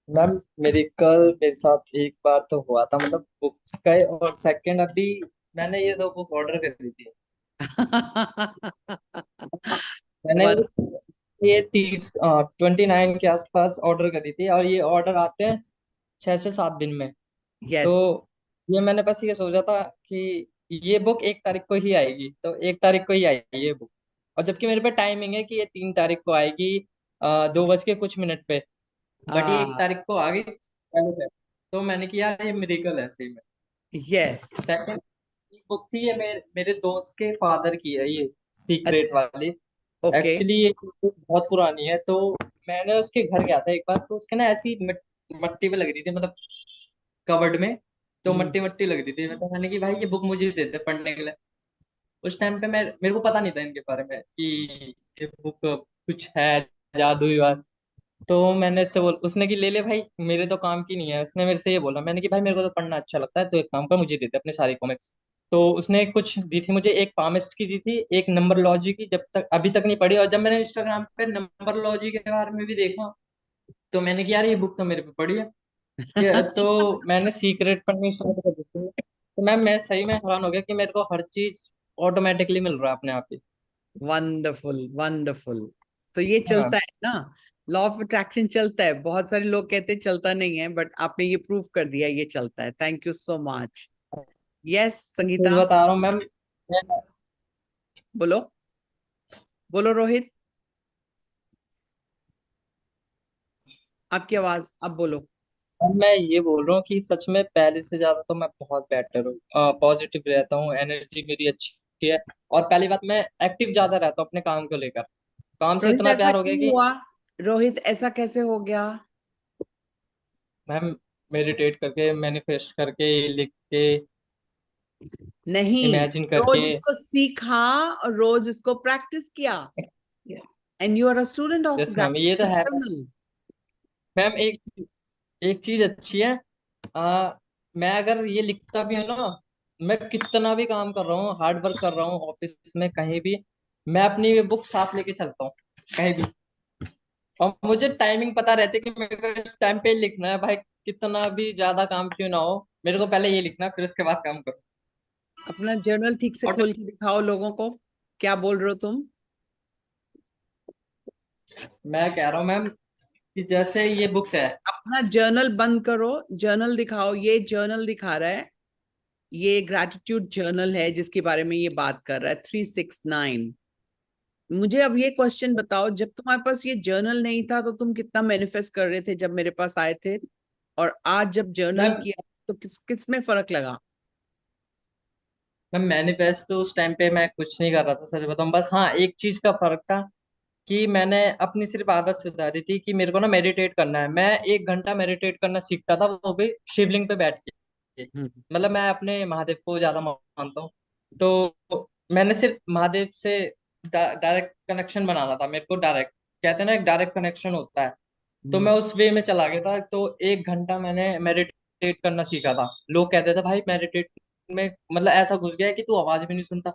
Ma'am मेरे साथ एक बार तो हुआ था, मतलब books का, और second अभी मैंने ये 2 बुक ऑर्डर कर दी थी. मैंने ये 29 के आसपास ऑर्डर करी थी, और ये ऑर्डर आते हैं 6 से 7 दिन में. Yes. तो ये मैंने बस ये सोचा था कि ये बुक 1 तारीख को ही आएगी, तो 1 तारीख को ही आई ये बुक, और जबकि मेरे पे टाइमिंग है कि ये 3 तारीख को आएगी, 2 बज के कुछ मिनट पे, बट ये 1 तारीख को आ गई पहले से। तो मैंने किया ये मिरेकल है सही में। यस। सेकंड बुक थी, ये मेरे दोस्त के फादर की है, ये सीक्रेट अच्छा। वाली। ओके। एक्चुअली ये बुक बहुत पुरानी है। तो मैंने उसके घर गया था एक बार, तो उसके ना ऐसी मट्टी पे लग रही थी, मतलब कवर्ड में। तो मट्टी मट्टी लग रही थी, तो मैंने कि भाई ये बुक मुझे दे दे पढ़ने के लिए। उस टाइम पे मेरे को पता नहीं था इनके बारे में कि ये बुक कुछ है, जादुई बात। तो मैंने इससे बोल, उसने कि ले ले भाई, मेरे तो काम की नहीं है। उसने मेरे से ये बोला, मैंने कि भाई मेरे को तो पढ़ना अच्छा लगता है, तो एक काम कर मुझे दे दे अपने सारी कॉमिक्स। तो उसने कुछ दी थी मुझे, एक पामिस्ट की दी थी, एक नंबरलॉजी की, जब तक अभी तक नहीं पढ़ी। और जब मैंने इंस्टाग्राम पे नंबरलॉजी के बारे में भी देखा, तो मैंने कि यार ये बुक तो मेरे पे पढ़ी है। तो मैंने सीक्रेट पढ़नी स्टार्ट कर दी थी। तो मैं सही में हैरान हो गया कि मेरे को हर चीज ऑटोमेटिकली मिल रहा है अपने आप ही। Wonderful wonderful. तो ये चलता हाँ, है ना, लॉ ऑफ अट्रैक्शन चलता है। बहुत सारे लोग कहते हैं चलता नहीं है, बट आपने ये प्रूव कर दिया ये चलता है। Thank you so much. Yes तो संगीता। बता रहा हूँ मैम। बोलो बोलो रोहित, आपकी आवाज अब बोलो। अब मैं ये बोल रहा हूँ कि सच में पहले से ज्यादा तो मैं बहुत बेटर हूँ, पॉजिटिव रहता हूँ, एनर्जी मेरी अच्छी है। और पहली बात, मैं एक्टिव ज्यादा रहता हूँ अपने काम को लेकर। काम से रोहित इतना ऐसा प्यार हो गया क्यों कि हुआ? रोहित ऐसा कैसे हो गया? मैम मेडिटेट करके, मैनिफेस्ट करके, लिख के, नहीं, इमेजिन रोज करके। इसको सीखा और रोज इसको प्रैक्टिस किया, and you are a student of yes ma'am, ये तो है। ग्रेटिट्यूड। मैम एक चीज अच्छी है। आ, मैं अगर ये लिखता भी हूँ ना, मैं कितना भी काम कर रहा हूँ, हार्ड वर्क कर रहा हूँ ऑफिस में कहीं भी, मैं अपनी बुक साथ लेके चलता हूँ कहीं भी। और मुझे टाइमिंग पता रहती है कि मेरे को इस टाइम पे लिखना है भाई, कितना भी ज्यादा काम क्यों ना हो, मेरे को पहले ये लिखना है, फिर उसके बाद काम करो। अपना जर्नल ठीक से और खोल के दिखाओ लोगों को, क्या बोल रहे हो तुम? मैं कह रहा हूँ मैम कि जैसे ये बुक्स है। अपना जर्नल बंद करो, जर्नल दिखाओ। ये जर्नल दिखा रहा है, ये ग्रैटिट्यूड जर्नल है जिसके बारे में ये बात कर रहा है, 369। मुझे अब ये क्वेश्चन बताओ, जब तुम्हारे पास ये जर्नल नहीं था तो तुम कितना मैनिफेस्ट कर रहे थे जब मेरे पास आए थे, और आज जब जर्नल मैम किया तो किस किस में फर्क लगा? मैम मैनिफेस्ट तो उस टाइम पे मैं कुछ नहीं कर रहा था, सच बताऊं। बस हाँ, एक चीज का फर्क था कि मैंने अपनी सिर्फ आदत सुधारी थी कि मेरे को ना मेडिटेट करना है। मैं 1 घंटा मेडिटेट करना सीखता था, वो भी शिवलिंग पे बैठ के। हम्म। मतलब मैं अपने महादेव को ज्यादा मानता हूँ। तो मैंने सिर्फ महादेव से डायरेक्ट कनेक्शन बनाना था मेरे को। डायरेक्ट कहते हैं ना, एक डायरेक्ट कनेक्शन होता है। तो मैं हम्म। उस वे में चला गया था। तो 1 घंटा मैंने मेडिटेट करना सीखा था। लोग कहते थे भाई मेडिटेट में मतलब ऐसा घुस गया है कि तू आवाज भी नहीं सुनता।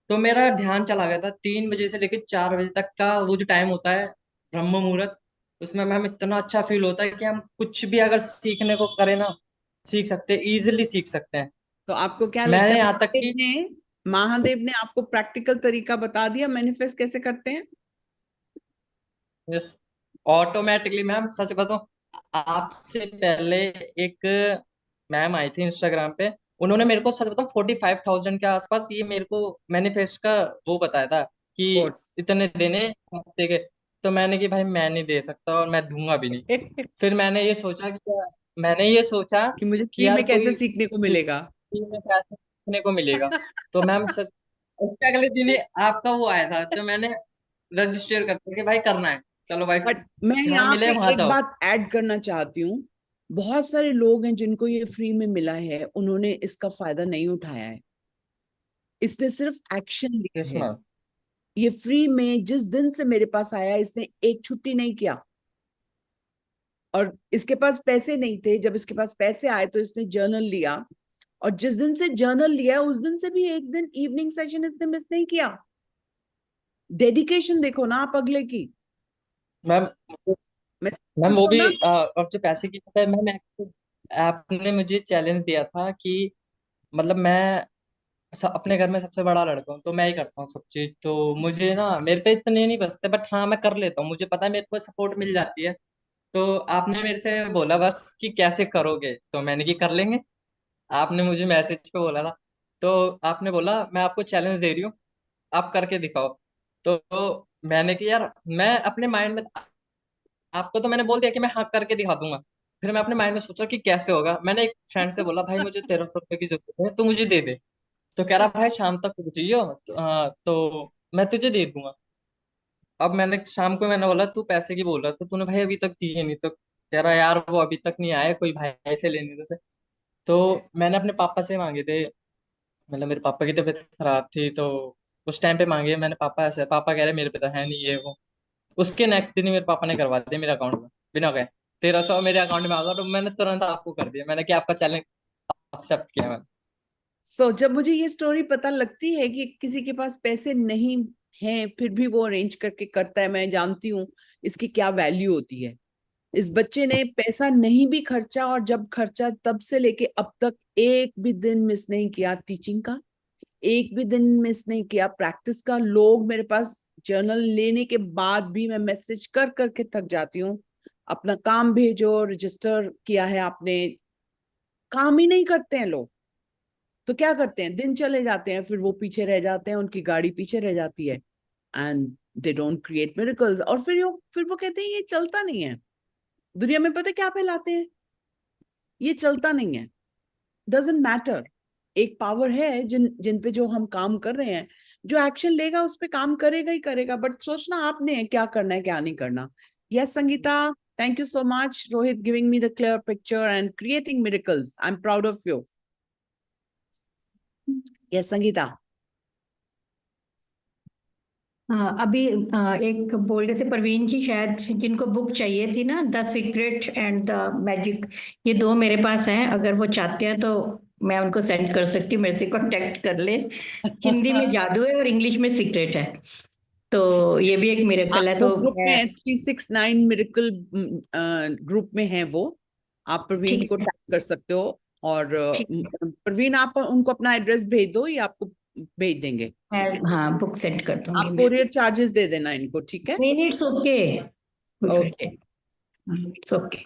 तो मेरा ध्यान चला गया था 3 बजे से लेकर 4 बजे तक का वो जो टाइम होता है, ब्रह्म मुहूर्त। उसमें मैम इतना अच्छा फील होता है कि हम कुछ भी अगर सीखने को करें ना, सीख सकते हैं, इजिली सीख सकते हैं। तो आपको क्या लगता मैंने है, यहाँ तक कि महादेव ने आपको प्रैक्टिकल तरीका बता दिया मैनिफेस्ट कैसे करते हैं? यस, ऑटोमेटिकली मैम सच बताऊं, आपसे पहले एक मैम आई थी इंस्टाग्राम पे। उन्होंने मेरे को सच बताऊं 45,000 के आसपास ये मेरे को मैनिफेस्ट का वो बताया था कि कोर्स। इतने देने हफ्ते के। तो मैंने कि भाई मैं नहीं दे सकता और मैं दूंगा भी नहीं। कि फिर मैंने ये सोचा मुझे कि फ्री यार में कैसे कोई सीखने को कुछ मिलेगा। भी में पैसे सीखने को मिलेगा। तो मैम सच, उसके अगले दिन ही आपका वो आया था, तो मैंने रजिस्टर करते कि भाई करना है, चलो भाई बट मैं जहां यहाँ मिले पे वहां एक जाओ। बात ऐड करना चाहती हूँ। बहुत सारे लोग हैं जिनको ये फ्री में मिला है, उन्होंने इसका फायदा नहीं उठाया है। इसने सिर्फ एक्शन यस लिया है। मैम। ये फ्री में जिस दिन से मेरे पास आया, इसने एक छुट्टी नहीं किया। और इसके पास पैसे नहीं थे, जब इसके पास पैसे आए तो इसने जर्नल लिया, और जिस दिन से जर्नल लिया उस दिन से भी एक दिन इवनिंग सेशन इसने मिस नहीं किया। डेडिकेशन देखो ना आप अगले की। मैम मैं मैम वो तो भी ना, अब जो पैसे की बात है मैम, आपने मुझे चैलेंज दिया था कि मतलब मैं अपने घर में सबसे बड़ा लड़का हूँ, तो मैं ही करता हूँ सब चीज। तो मुझे ना मेरे पे इतने नहीं बचते, बट हाँ मैं कर लेता हूँ, मुझे पता है मेरे को सपोर्ट मिल जाती है। तो आपने मेरे से बोला बस कि कैसे करोगे, तो मैंने की कर लेंगे। आपने मुझे मैसेज पे बोला था। तो आपने बोला मैं आपको चैलेंज दे रही हूँ, आप करके दिखाओ। तो मैंने कि यार मैं अपने माइंड में आपको तो मैंने बोल दिया कि मैं हाँ करके दिखा दूंगा। फिर मैं अपने माइंड में सोचा कि कैसे होगा। मैंने एक फ्रेंड से बोला, भाई मुझे 1300 रुपये की जरूरत है, तो मुझे दे दे। तो कह रहा भाई शाम तक रुक जाइयो, तो मैं तुझे दे दूंगा। अब मैंने शाम को मैंने बोला तू पैसे की बोल रहा था, तूने भाई अभी तक दिए नहीं। तो कह रहा यार वो अभी तक नहीं आए, कोई भाई से लेने देते। तो मैंने अपने पापा से मांगे थे। मतलब मेरे पापा की तबीयत खराब थी, तो उस टाइम पे मांगे मैंने। पापा ऐसे, पापा कह रहे मेरे पे तो है नहीं ये वो। उसके नेक्स्ट दिन ही मेरे पापा ने करवा दिया मेरे अकाउंट में बिना गए। 1300 मेरे अकाउंट में आ गया, तो मैंने तुरंत आपको कर दिया। मैंने कि आपका चैलेंज एक्सेप्ट किया मैंने। जब मुझे ये स्टोरी पता लगती है कि किसी के पास पैसे नहीं हैं फिर भी वो अरेंज करके करता है, मैं जानती हूँ इसकी क्या वैल्यू होती है। इस बच्चे ने पैसा नहीं भी खर्चा, और जब खर्चा तब से लेके अब तक एक भी दिन मिस नहीं किया टीचिंग का, एक भी दिन मिस नहीं किया प्रैक्टिस का। लोग मेरे पास जर्नल लेने के बाद भी, मैं मैसेज कर करके थक जाती हूँ, अपना काम भेजो, रजिस्टर किया है आपने, काम ही नहीं करते हैं लोग। तो क्या करते हैं, दिन चले जाते हैं, फिर वो पीछे रह जाते हैं, उनकी गाड़ी पीछे रह जाती है, and they don't create miracles. और फिर वो कहते हैं ये चलता नहीं है। दुनिया में पता क्या फैलाते हैं, ये चलता नहीं है। Doesn't matter. एक पावर है जिन जिन पे जो हम काम कर रहे हैं, जो एक्शन लेगा उस पे काम करेगा ही करेगा, बट सोचना आपने है क्या करना है क्या नहीं करना। Yes Sangeeta, thank you so much Rohit, giving me the clear picture and creating miracles. I am proud of you. Yes Sangeeta. अभी एक बोल रहे थे प्रवीण जी शायद, जिनको बुक चाहिए थी ना, the secret and the magic, ये दो मेरे पास हैं। अगर वो चाहते हैं तो मैं उनको सेंड कर सकती हूँ, मेरे से कांटेक्ट कर ले। हिंदी में जादू है और इंग्लिश में सीक्रेट है, तो ये भी एक मिरेकल है। वो तो ग्रुप में मैं 369 मिरेकल ग्रुप में है वो, आप प्रवीण ठीक को है, टैग कर सकते हो। और ठीक है, प्रवीण आप उनको अपना एड्रेस भेज दो, ये आपको भेज देंगे। मैं हाँ बुक सेंड कर दूंगी आप मैं। कोरियर चार्जेस दे देना इनको, ठीक है। नहीं, it's okay, okay. It's okay.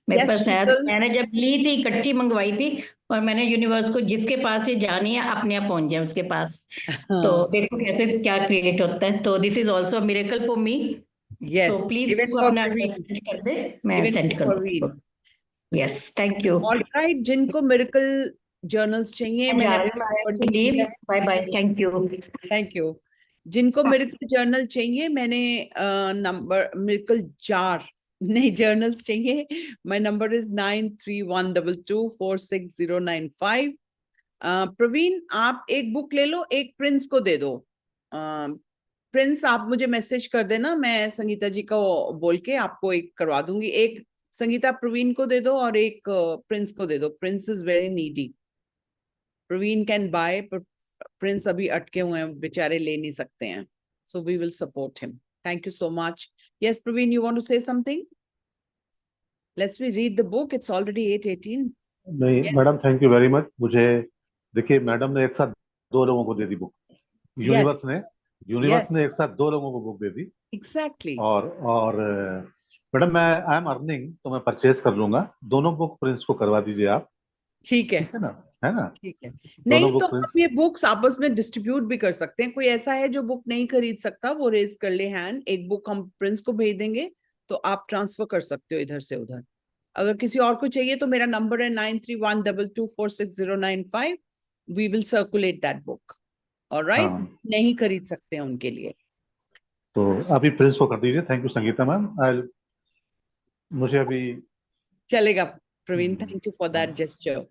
मेरे यस पास है, शीतल। मैंने जब ली थी इकट्ठी मंगवाई थी, और मैंने यूनिवर्स को जिसके पास ये जानी है अपने आप पहुंच जाए उसके पास। तो हाँ, देखो कैसे क्या क्रिएट होता है। तो this is also miracle for me. Yes, तो प्लीज इवन तू फॉर अपना एड्रेस प्रवीण, सेंड कर दे, मैं इवन सेंड फॉर कर प्रवीण। दूंगी। Yes, thank you. All right, जिनको मिरेकल जर्नल्स चाहिए, मैं मैंने जा रही हूँ, आई नंबर हैव टू लिख लीव। दिया है। Bye bye, thank you. Thank you. जिनको मिरेकल जर्नल चाहिए, मैंने नंबर मिरेकल जार नहीं जर्नल्स चाहिए, माय नंबर इज 9312246095। प्रवीण आप एक बुक ले लो, एक प्रिंस को दे दो। प्रिंस आप मुझे मैसेज कर देना, मैं संगीता जी को बोल के आपको एक करवा दूंगी। एक संगीता प्रवीण को दे दो और एक प्रिंस को दे दो। Prince is very needy, Praveen can buy, Prince अभी अटके हुए हैं बेचारे, ले नहीं सकते हैं। So we will support him. Thank you so much. Yes Praveen, you want to say something? Let's we read the book, it's already 8:18। नहीं yes madam, thank you very much. मुझे देखिए, मैडम ने एक साथ दो लोगों को दे दी बुक। यस यूनिवर्स ने यूनिवर्स यस ने एक साथ दो लोगों को बुक दे दी। एग्जैक्टली। और मैडम मैं आई एम अर्निंग, तो मैं परचेज कर लूंगा। दोनों बुक प्रिंस को करवा दीजिए आप, ठीक है, ठीक है ना? है ना? ठीक है। दोनों नहीं तो बुक प्रिंस। हम ये बुक्स आपस में डिस्ट्रीब्यूट भी कर सकते हैं। कोई ऐसा है जो बुक नहीं खरीद सकता, वो रेज कर ले हैंड, एक बुक हम प्रिंस को भेज देंगे, तो आप ट्रांसफर कर सकते हो इधर से उधर। अगर किसी और को चाहिए तो मेरा नंबर है 9312246095। We will circulate that book. All right, हाँ, नहीं खरीद सकते हैं उनके लिए। तो अभी प्रिंस को कर दीजिए। Thank you Sangeeta ma'am. मुझे अभी चलेगा Praveen, thank you for that gesture.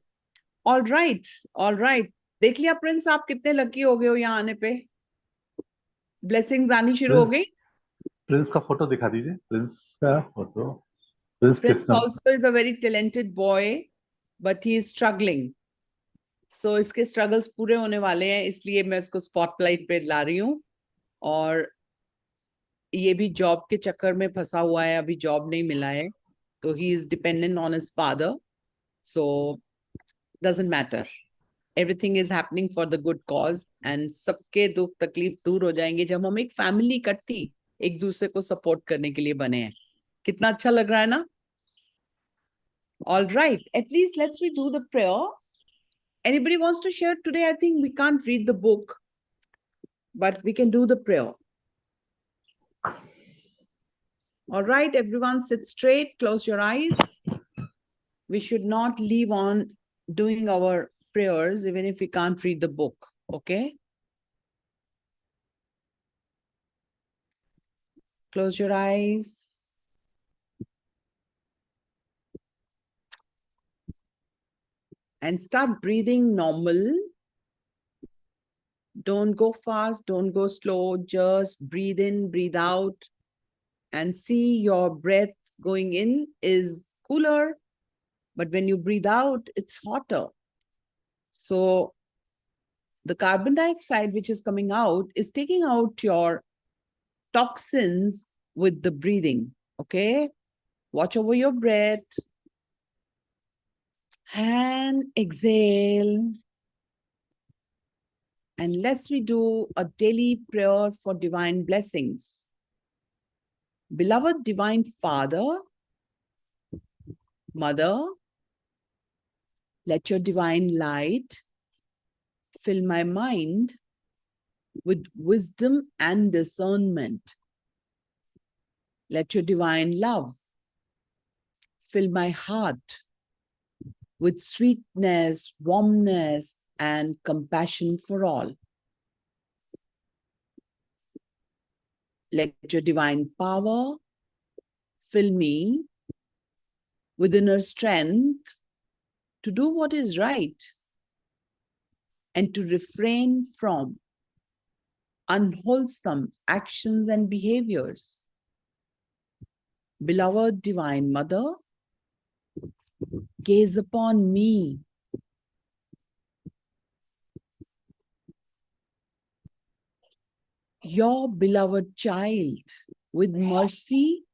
All right, all right. देख लिया प्रिंस, आप कितने लकी हो गए हो यहाँ आने पे, ब्लेसिंग्स आनी शुरू हो प्रिंस गई। प्रिंस का फोटो दिखा दीजिए, प्रिंस का फोटो। प्रिंस प्रिंस कितना? Also is a very talented boy, but he is struggling. So इसके स्ट्रगल्स पूरे होने वाले हैं, इसलिए मैं इसको स्पॉटलाइट पे ला रही हूँ। और ये भी जॉब के चक्कर में फंसा हुआ है, अभी जॉब नहीं मिला है, तो he is dependent on his father. So doesn't matter, everything is happening for the good cause, and सबके दुख तकलीफ दूर हो जाएंगे जब हम एक फैमिली इकट्ठी एक दूसरे को सपोर्ट करने के लिए बने हैं। कितना अच्छा लग रहा है ना? All right, at least let's we do the prayer. Anybody wants to share today? I think we can't read the book, but we can do the prayer. All right, everyone, sit straight, close your eyes. We should not leave on doing our prayers even if we can't read the book, okay? Close your eyes. And start breathing normal. Don't go fast, don't go slow. Just breathe in, breathe out. And see your breath going in is cooler. But when you breathe out, it's hotter. So the carbon dioxide which is coming out is taking out your toxins with the breathing, okay? Watch over your breath. And exhale. And let's we do a daily prayer for divine blessings. Beloved Divine Father, Mother, let your divine light fill my mind with wisdom and discernment. Let your divine love fill my heart with sweetness, warmness, and compassion for all. Let your divine power fill me with inner strength to do what is right and to refrain from unwholesome actions and behaviors. Beloved Divine Mother, gaze upon me. Your beloved child, with mercy,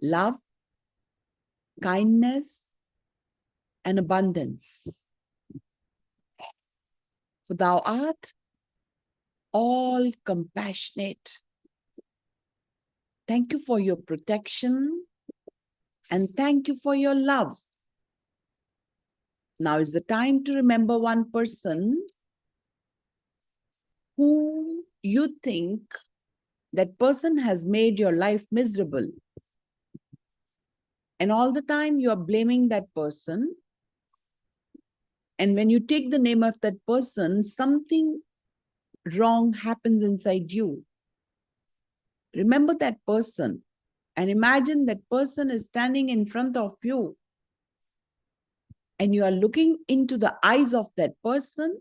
love, kindness, and abundance. For thou art all compassionate. Thank you for your protection and thank you for your love. Now is the time to remember one person who you think that person has made your life miserable. And all the time you are blaming that person. And when you take the name of that person, something wrong happens inside you. Remember that person and imagine that person is standing in front of you and you are looking into the eyes of that person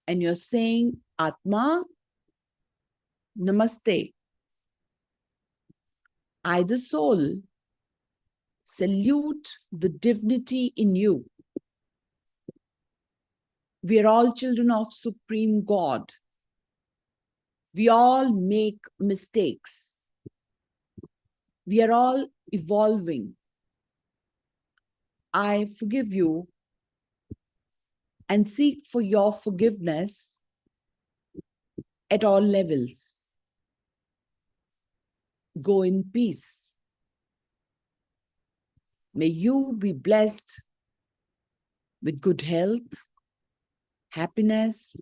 and you're saying, Atma, Namaste. I, the soul, salute the divinity in you. We are all children of Supreme God. We all make mistakes. We are all evolving. I forgive you and seek for your forgiveness at all levels. Go in peace. May you be blessed with good health, happiness,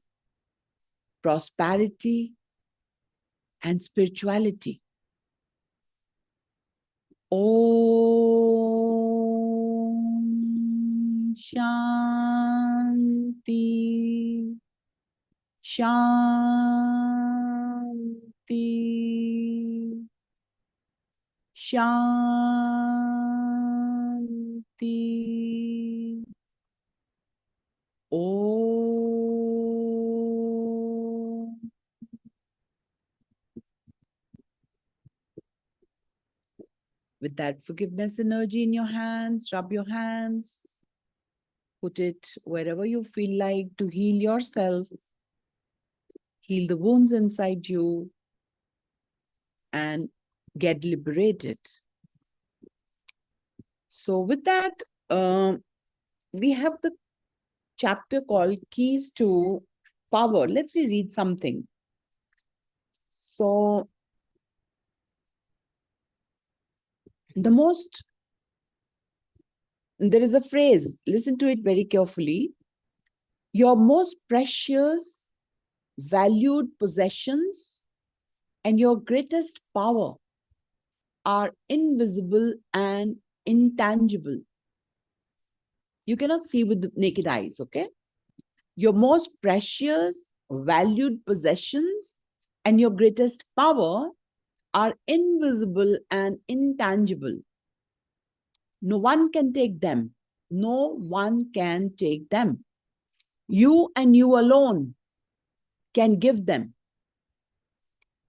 prosperity, and spirituality. Om Shanti, Shanti, Shanti. Om. With that forgiveness energy in your hands, rub your hands, put it wherever you feel like to heal yourself, heal the wounds inside you, and get liberated. So with that, we have the chapter called Keys to Power. Let's read something. So there is a phrase, listen to it very carefully. Your most precious, valued possessions and your greatest power are invisible and intangible. You cannot see with the naked eyes, okay? Your most precious, valued possessions and your greatest power are invisible and intangible. No one can take them. No one can take them. You and you alone can give them.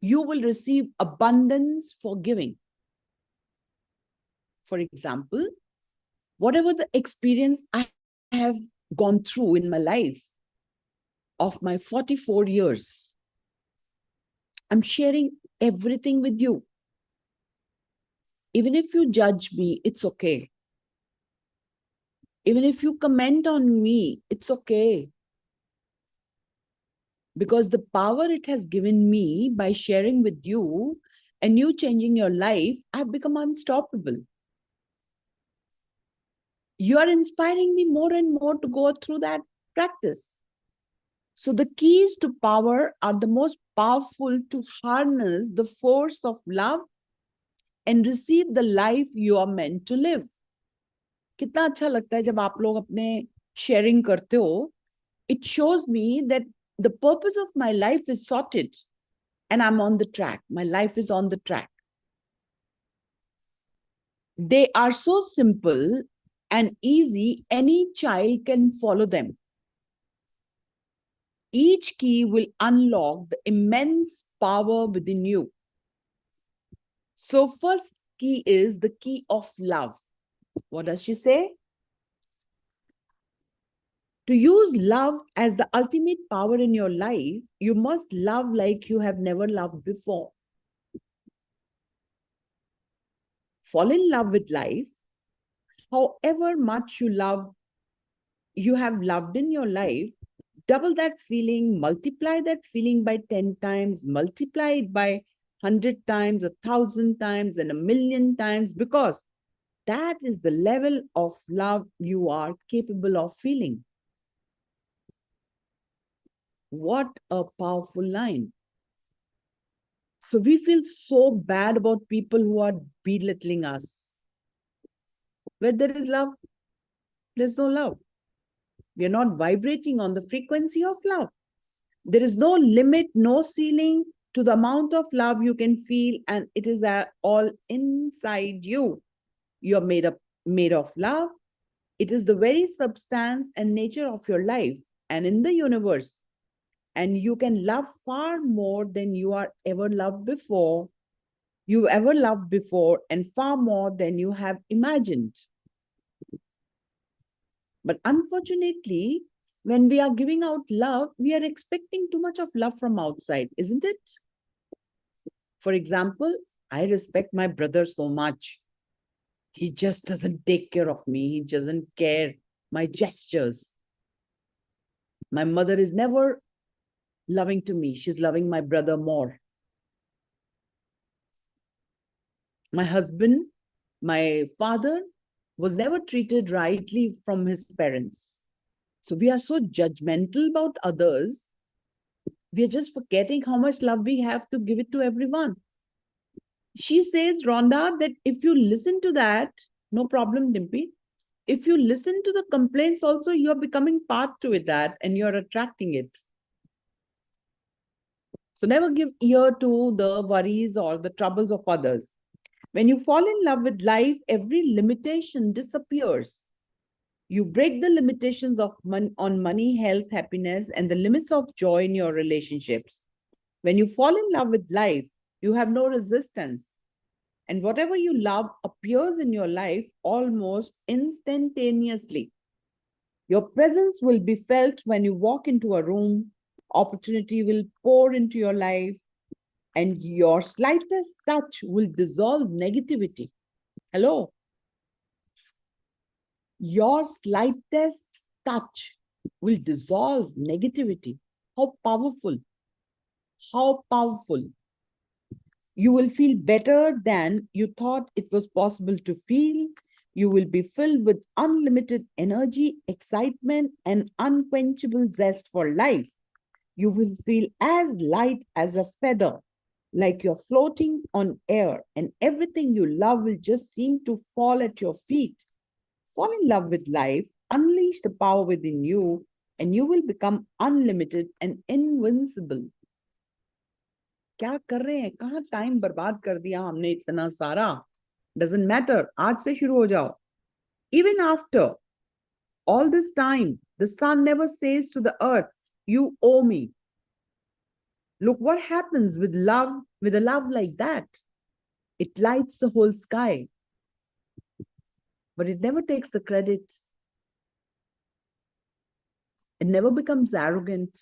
You will receive abundance for giving. For example, whatever the experience I have gone through in my life of my 44 years, I'm sharing everything with you. Even if you judge me, it's okay. Even if you comment on me, it's okay. Because the power it has given me by sharing with you and you changing your life, I've become unstoppable. You are inspiring me more and more to go through that practice. So the keys to power are the most powerful to harness the force of love and receive the life you are meant to live. कितना अच्छा लगता है जब आप लोग अपने sharing करते हो. It shows me that the purpose of my life is sorted and I'm on the track. My life is on the track. They are so simple and easy, any child can follow them. Each key will unlock the immense power within you. So first key is the key of love. What does she say? To use love as the ultimate power in your life, you must love like you have never loved before. Fall in love with life. However much you have loved in your life, double that feeling, multiply that feeling by 10 times, multiply it by 100 times, 1,000 times, and 1,000,000 times, because that is the level of love you are capable of feeling. What a powerful line. So we feel so bad about people who are belittling us. Where there is love, there's no love. We are not vibrating on the frequency of love. There is no limit, no ceiling to the amount of love you can feel, and it is all inside you. You're made of love. It is the very substance and nature of your life and in the universe. And you can love far more than you are ever loved before. You ever loved before, and far more than you have imagined. But unfortunately, when we are giving out love, we are expecting too much of love from outside, isn't it? For example, I respect my brother so much. He just doesn't take care of me. He doesn't care my gestures. My mother is never loving to me. She's loving my brother more. My husband, my father was never treated rightly from his parents. So we are so judgmental about others. We are just forgetting how much love we have to give it to everyone. She says, Rhonda, that if you listen to that, no problem, Dimpy. If you listen to the complaints also, you're becoming part to it, that, and you're attracting it. So never give ear to the worries or the troubles of others. When you fall in love with life, every limitation disappears. You break the limitations of on money, health, happiness, and the limits of joy in your relationships. When you fall in love with life, you have no resistance. And whatever you love appears in your life almost instantaneously. Your presence will be felt when you walk into a room. Opportunity will pour into your life, and your slightest touch will dissolve negativity. Hello? Your slightest touch will dissolve negativity. How powerful. How powerful. You will feel better than you thought it was possible to feel. You will be filled with unlimited energy, excitement, and unquenchable zest for life. You will feel as light as a feather. like you're floating on air, and everything you love will just seem to fall at your feet. Fall in love with life, unleash the power within you, and you will become unlimited and invincible. क्या कर रहे हैं? कहाँ time बर्बाद कर दिया हमने इतना सारा? Doesn't matter. आज से शुरू हो जाओ. Even after all this time, the sun never says to the earth, "You owe me." Look what happens with love, with a love like that. It lights the whole sky, but it never takes the credit. It never becomes arrogant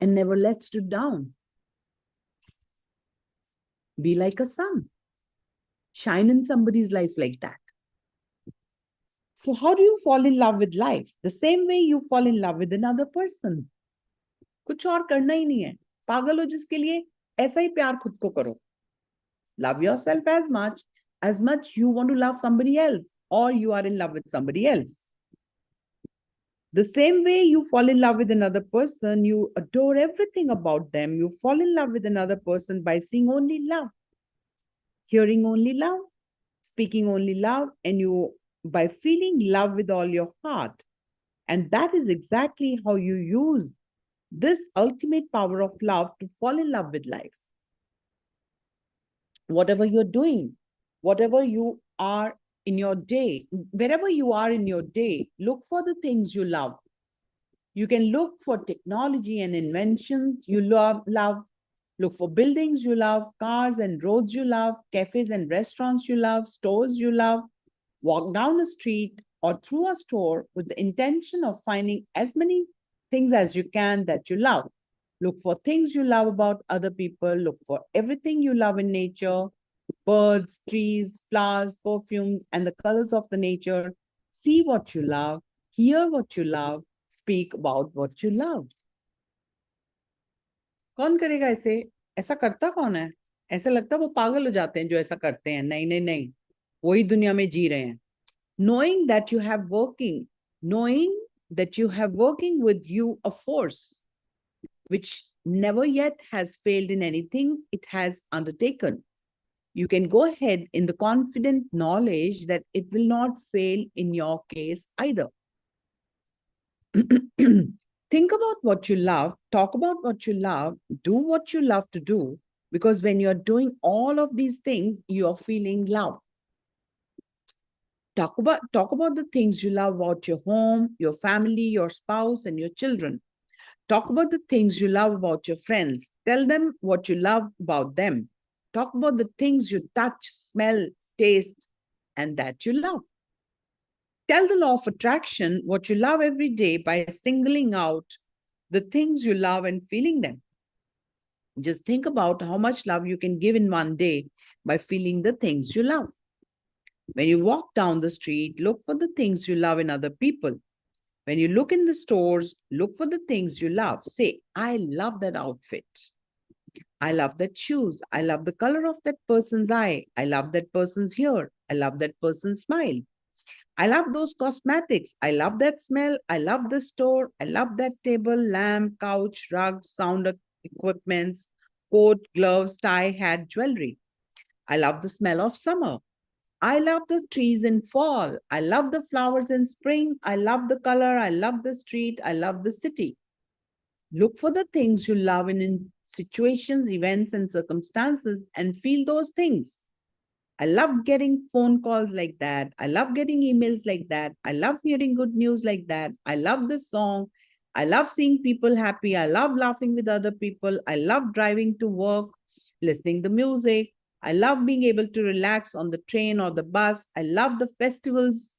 and never lets you down. Be like a sun. Shine in somebody's life like that. So how do you fall in love with life? The same way you fall in love with another person. कुछ और करना ही नहीं है. पागल हो जिसके लिए, ऐसा ही प्यार खुद को करो. Love yourself as much you want to love somebody else, or you are in love with somebody else. The same way you fall in love with another person, you adore everything about them. You fall in love with another person by seeing only love, hearing only love, speaking only love, and you by feeling love with all your heart. And that is exactly how you use this ultimate power of love to fall in love with life. Whatever you're doing, whatever you are in your day, wherever you are in your day, look for the things you love. You can look for technology and inventions you love. Look for buildings you love, cars and roads you love, cafes and restaurants you love, stores you love. Walk down a street or through a store with the intention of finding as many things as you can that you love. Look for things you love about other people. Look for everything you love in nature, birds, trees, flowers, perfumes, and the colors of the nature. See what you love, hear what you love, speak about what you love. कौन करेगा ऐसे? ऐसा करता कौन है? ऐसा लगता है वो पागल हो जाते हैं जो ऐसा करते हैं. नहीं नहीं नहीं, वही दुनिया में जी रहे हैं. Knowing that you have working with you a force which never yet has failed in anything it has undertaken. You can go ahead in the confident knowledge that it will not fail in your case either. Think about what you love, talk about what you love, do what you love to do, because when you're doing all of these things, you're feeling love. Talk about the things you love about your home, your family, your spouse, and your children. Talk about the things you love about your friends. Tell them what you love about them. Talk about the things you touch, smell, taste, and that you love. Tell the law of attraction what you love every day by singling out the things you love and feeling them. Just think about how much love you can give in one day by feeling the things you love. When you walk down the street, look for the things you love in other people. When you look in the stores, look for the things you love. Say, I love that outfit. I love that shoes. I love the color of that person's eye. I love that person's hair. I love that person's smile. I love those cosmetics. I love that smell. I love the store. I love that table, lamp, couch, rug, sound equipments, coat, gloves, tie, hat, jewelry. I love the smell of summer. I love the trees in fall. I love the flowers in spring. I love the color. I love the street. I love the city. Look for the things you love in situations, events, and circumstances and feel those things. I love getting phone calls like that. I love getting emails like that. I love hearing good news like that. I love the song. I love seeing people happy. I love laughing with other people. I love driving to work, listening to music. I love being able to relax on the train or the bus. I love the festivals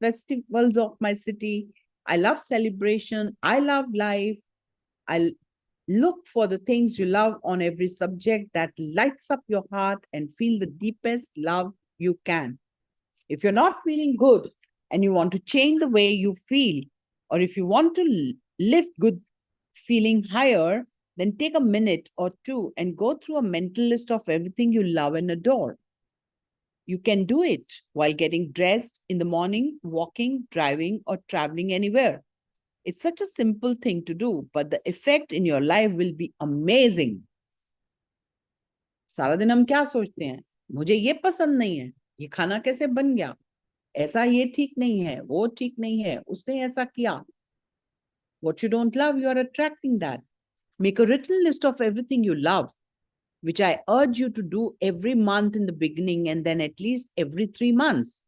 of my city. I love celebration. I love life. I look for the things you love on every subject that lights up your heart and feel the deepest love you can. If you're not feeling good and you want to change the way you feel, or if you want to lift good feeling higher, then take a minute or two and go through a mental list of everything you love and adore. You can do it while getting dressed in the morning, walking, driving, or traveling anywhere. It's such a simple thing to do, but the effect in your life will be amazing. सारा दिन हम क्या सोचते हैं, मुझे ये पसंद नहीं है, ये खाना कैसे बन गया, ऐसा ये ठीक नहीं है, वो ठीक नहीं है, उसने ऐसा किया. What you don't love, you are attracting that. Make a written list of everything you love, which I urge you to do every month in the beginning and then at least every 3 months.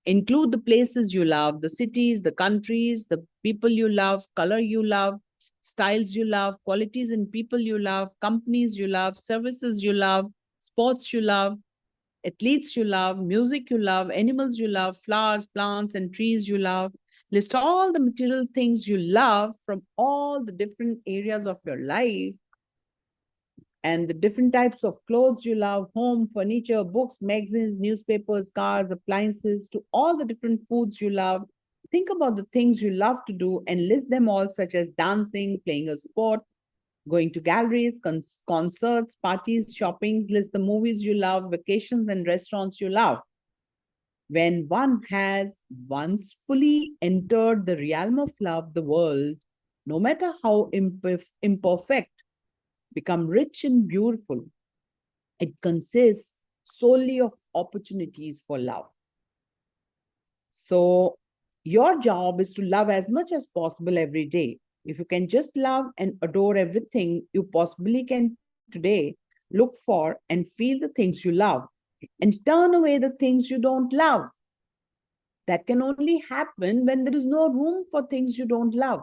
Include the places you love, the cities, the countries, the people you love, color you love, styles you love, qualities in people you love, companies you love, services you love, sports you love, athletes you love, music you love, animals you love, flowers, plants, and trees you love. List all the material things you love from all the different areas of your life and the different types of clothes you love, home, furniture, books, magazines, newspapers, cars, appliances, to all the different foods you love. Think about the things you love to do and list them all, such as dancing, playing a sport, going to galleries, concerts, parties, shoppings. List the movies you love, vacations, and restaurants you love. When one has once fully entered the realm of love, the world, no matter how imperfect, become rich and beautiful. It consists solely of opportunities for love. So your job is to love as much as possible every day. If you can just love and adore everything you possibly can today, look for and feel the things you love and turn away the things you don't love. That can only happen when there is no room for things you don't love.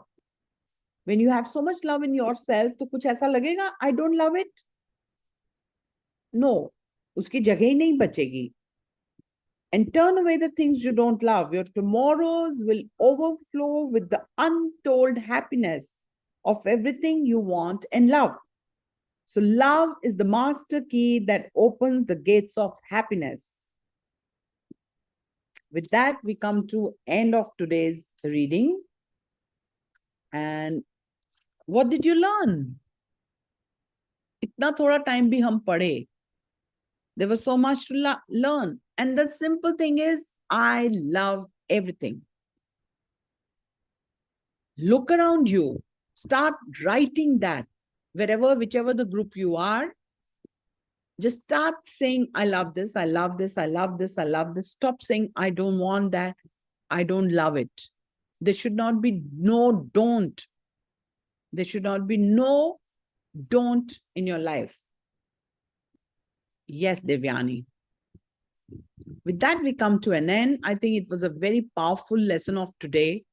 When you have so much love in yourself, तो कुछ ऐसा लगेगा, I don't love it. No, उसकी जगह ही नहीं बचेगी. And turn away the things you don't love. Your tomorrows will overflow with the untold happiness of everything you want and love. So love is the master key that opens the gates of happiness. With that, we come to end of today's reading. And what did you learn? इतना थोड़ा time भी हम पढ़े. There was so much to learn. And the simple thing is, I love everything. Look around you. Start writing that. Wherever, whichever the group you are, just start saying, I love this, I love this, I love this, I love this. Stop saying, I don't want that, I don't love it. There should not be no don't. There should not be no don't in your life. Yes, Devyani. With that, we come to an end. I think it was a very powerful lesson of today.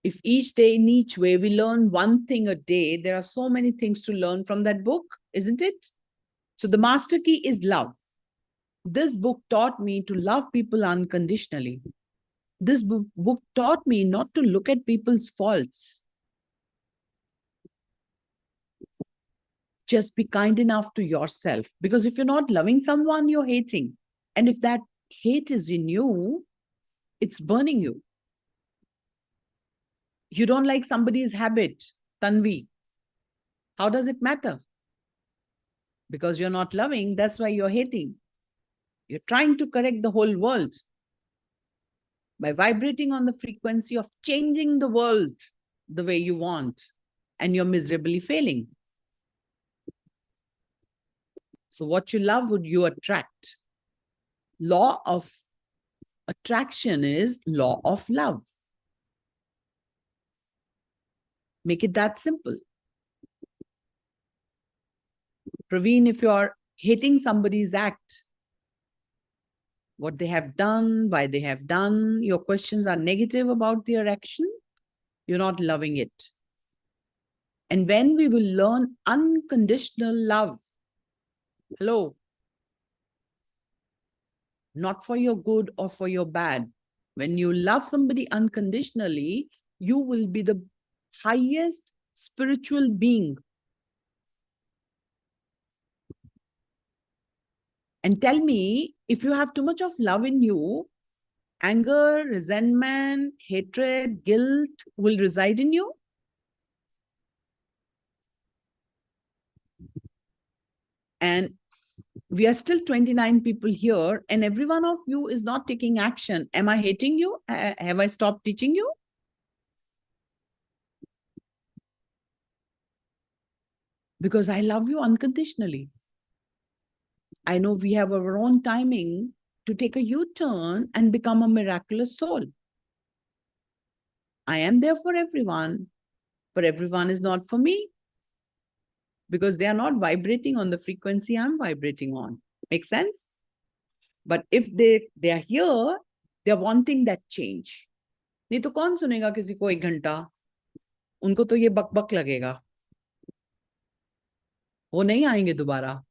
If each day in each way we learn one thing a day, there are so many things to learn from that book, isn't it? So the master key is love. This book taught me to love people unconditionally. This book taught me not to look at people's faults. Just be kind enough to yourself. Because if you're not loving someone, you're hating. And if that hate is in you, it's burning you. You don't like somebody's habit, Tanvi. How does it matter? Because you're not loving, that's why you're hating. You're trying to correct the whole world by vibrating on the frequency of changing the world the way you want, and you're miserably failing. So what you love would you attract. Law of attraction is law of love. Make it that simple. Praveen, if you're hating somebody's act, what they have done, why they have done, your questions are negative about their action, you're not loving it. And when we will learn unconditional love, hello, not for your good or for your bad. When you love somebody unconditionally, you will be the highest spiritual being. And tell me, if you have too much of love in you, anger, resentment, hatred, guilt will reside in you. And we are still 29 people here, and every one of you is not taking action. Am I hating you? Have I stopped teaching you? Because I love you unconditionally. I know we have our own timing to take a U-turn and become a miraculous soul. I am there for everyone, but everyone is not for me because they are not vibrating on the frequency I'm vibrating on. Make sense? But if they are here, they are wanting that change. नहीं तो कौन सुनेगा किसी को 1 घंटा? उनको तो ये बक लगेगा. वो नहीं आएंगे दोबारा.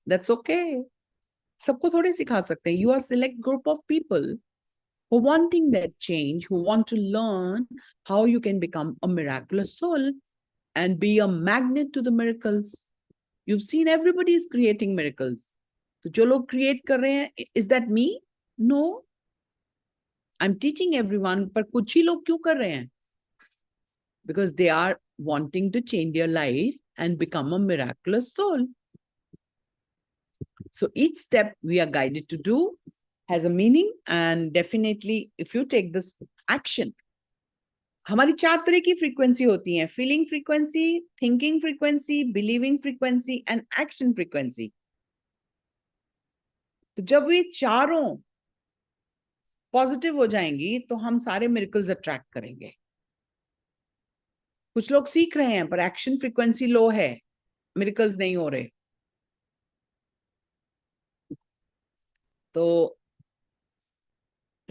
That's okay. सबको थोड़े सिखा सकते हैं. You are select group of people who are wanting that change, who want to learn how you can become a miraculous soul and be a magnet to the miracles. You've seen everybody is creating miracles. तो जो लोग create कर रहे हैं, is that me? No. I'm teaching everyone, पर कुछ ही लोग क्यों कर रहे हैं? Because they are wanting to change their life and become a miraculous soul. So each step we are guided to do has a meaning, and definitely if you take this action, हमारी 4 तरह की frequency होती हैं: feeling frequency, thinking frequency, believing frequency and action frequency. तो जब ये चारों positive हो जाएंगी तो हम सारे मिरेकल्स अट्रैक्ट करेंगे. कुछ लोग सीख रहे हैं पर एक्शन फ्रीक्वेंसी लो है, मिरेकल्स नहीं हो रहे. तो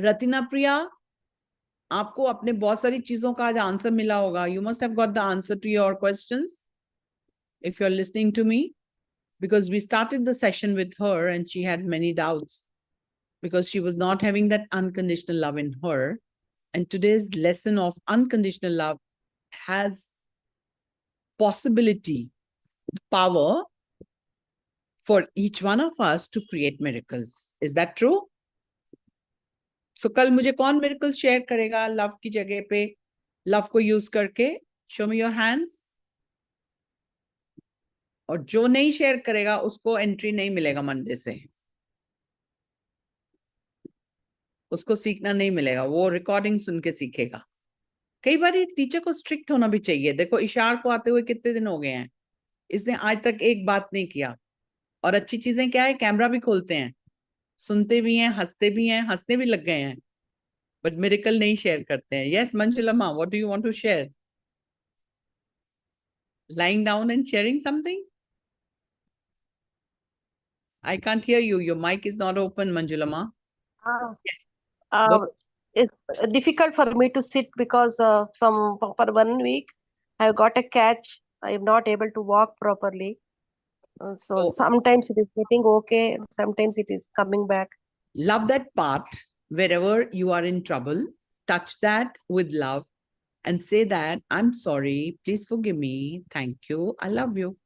रतिना प्रिया, आपको अपने बहुत सारी चीजों का आज आंसर मिला होगा. You must have got the answer to your questions if you're listening to me, because we started the session with her and she had many doubts because she was not having that unconditional love in her. And today's lesson of unconditional love has possibility, power for each one of us to create miracles. Is that true? So कल मुझे कौन miracles share करेगा love की जगह पे, love को use करके? Show me your hands. और जो नहीं शेयर करेगा उसको एंट्री नहीं मिलेगा मंडे से, उसको सीखना नहीं मिलेगा, वो रिकॉर्डिंग सुन के सीखेगा. कई बार टीचर को स्ट्रिक्ट होना भी चाहिए. देखो इशार को आते हुए कितने दिन हो गए हैं, इसने आज तक एक बात नहीं किया. और अच्छी चीजें क्या है, कैमरा भी खोलते हैं, सुनते भी हैं, हंसते भी हैं, हंसने भी लग गए हैं, बट मिरेकल नहीं शेयर करते हैं. Yes Manjulama, what do you want to share? Lying down and sharing something? I can't hear you. Your mic is not open, Manjulama. It's difficult for me to sit because for 1 week I've got a catch. I'm not able to walk properly. So sometimes it is getting okay, sometimes it is coming back. Love that part. Wherever you are in trouble, touch that with love and say that, I'm sorry, please forgive me, thank you, I love you.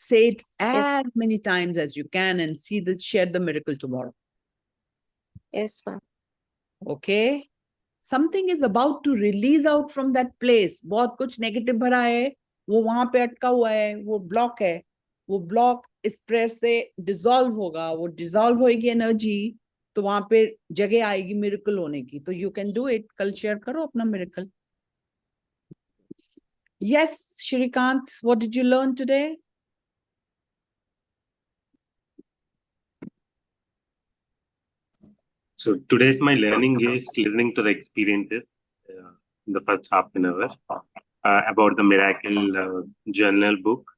Say it as many times as you can and share the miracle tomorrow. Yes, ma'am. Okay? Something is about to release out from that place. बहुत कुछ negative भरा है, वो वहां पे अटका हुआ है, वो block है. वो block इस prayer से dissolve होगा, वो dissolve होएगी energy, तो वहां पे जगह आएगी miracle होने की. तो you can do it. कल share करो अपना miracle. Yes, Shrikant, what did you learn today? So today's my learning is listening to the experiences in the first half an hour about the miracle journal book.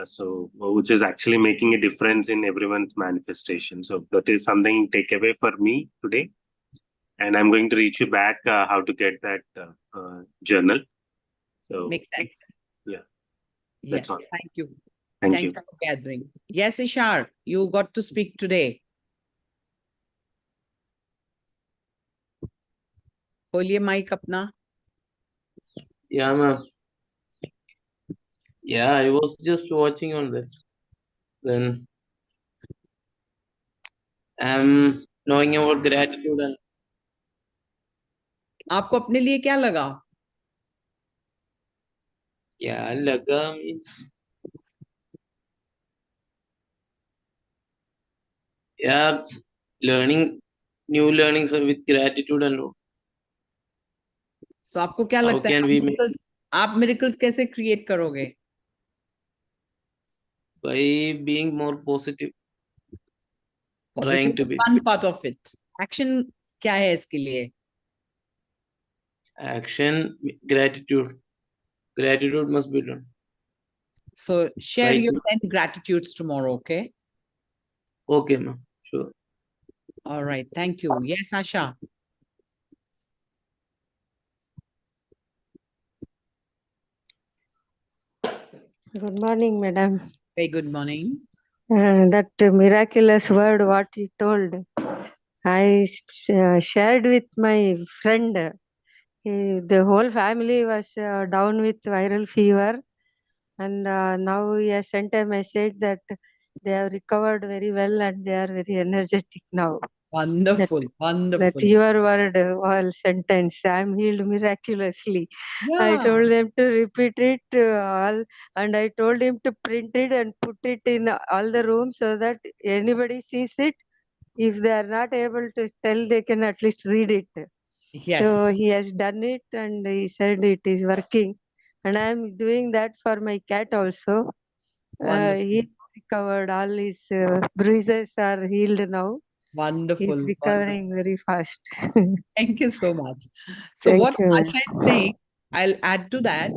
So which is actually making a difference in everyone's manifestation. So that is something takeaway for me today. And I'm going to reach you back how to get that journal. So makes sense. Yeah. That's all. Thank you. Thank you for gathering. Yes, Ishar, you got to speak today. खोलिए mic अपना. Yeah, ma'am. Yeah, I was just watching on this. Then I'm knowing about gratitude and. आपको अपने लिए क्या लगा? क्या लगा means. Yeah, learning new learnings with gratitude and all. So आपको क्या लगता है आप miracles कैसे create करोगे? By being more positive, trying Positive to is be. one part of it. Action क्या है इसके लिए? Action, gratitude. Gratitude must be done. So share Like, your 10 gratitudes tomorrow, okay? okay, ma'am. Sure. All right. Thank you. Yes, Asha. Good morning, madam. Very good morning. That miraculous word, what you told, I shared with my friend. The whole family was down with viral fever, and now he has sent a message that they have recovered very well and they are very energetic now. Wonderful, wonderful. That your word, all sentence, I am healed miraculously. I Yeah. told them to repeat it all, and I told him to print it and put it in all the rooms so that anybody sees it. If they are not able to tell, they can at least read it. Yes. So he has done it, and he said it is working. And I am doing that for my cat also. Wonderful. He recovered, all his bruises are healed now. Wonderful. He's recovering very fast. Thank you so much. So Thank what you. Asha is saying, I'll add to that.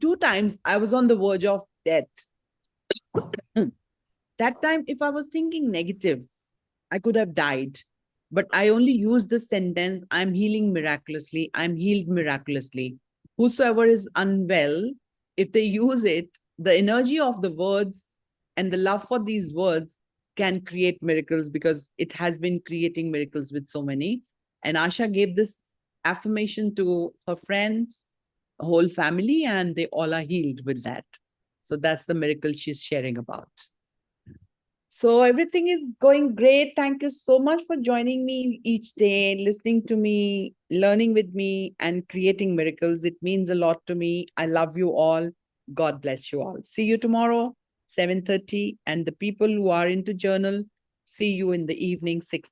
2 times I was on the verge of death. That time, if I was thinking negative, I could have died. But I only used the sentence, I'm healing miraculously. I'm healed miraculously. Whosoever is unwell, if they use it, the energy of the words and the love for these words can create miracles, because it has been creating miracles with so many. And Asha gave this affirmation to her friends, whole family, and they all are healed with that. So that's the miracle she's sharing about. So everything is going great. Thank you so much for joining me each day, listening to me, learning with me, and creating miracles. It means a lot to me. I love you all. God bless you all. See you tomorrow, 7:30. And the people who are into journal, see you in the evening, 6:30.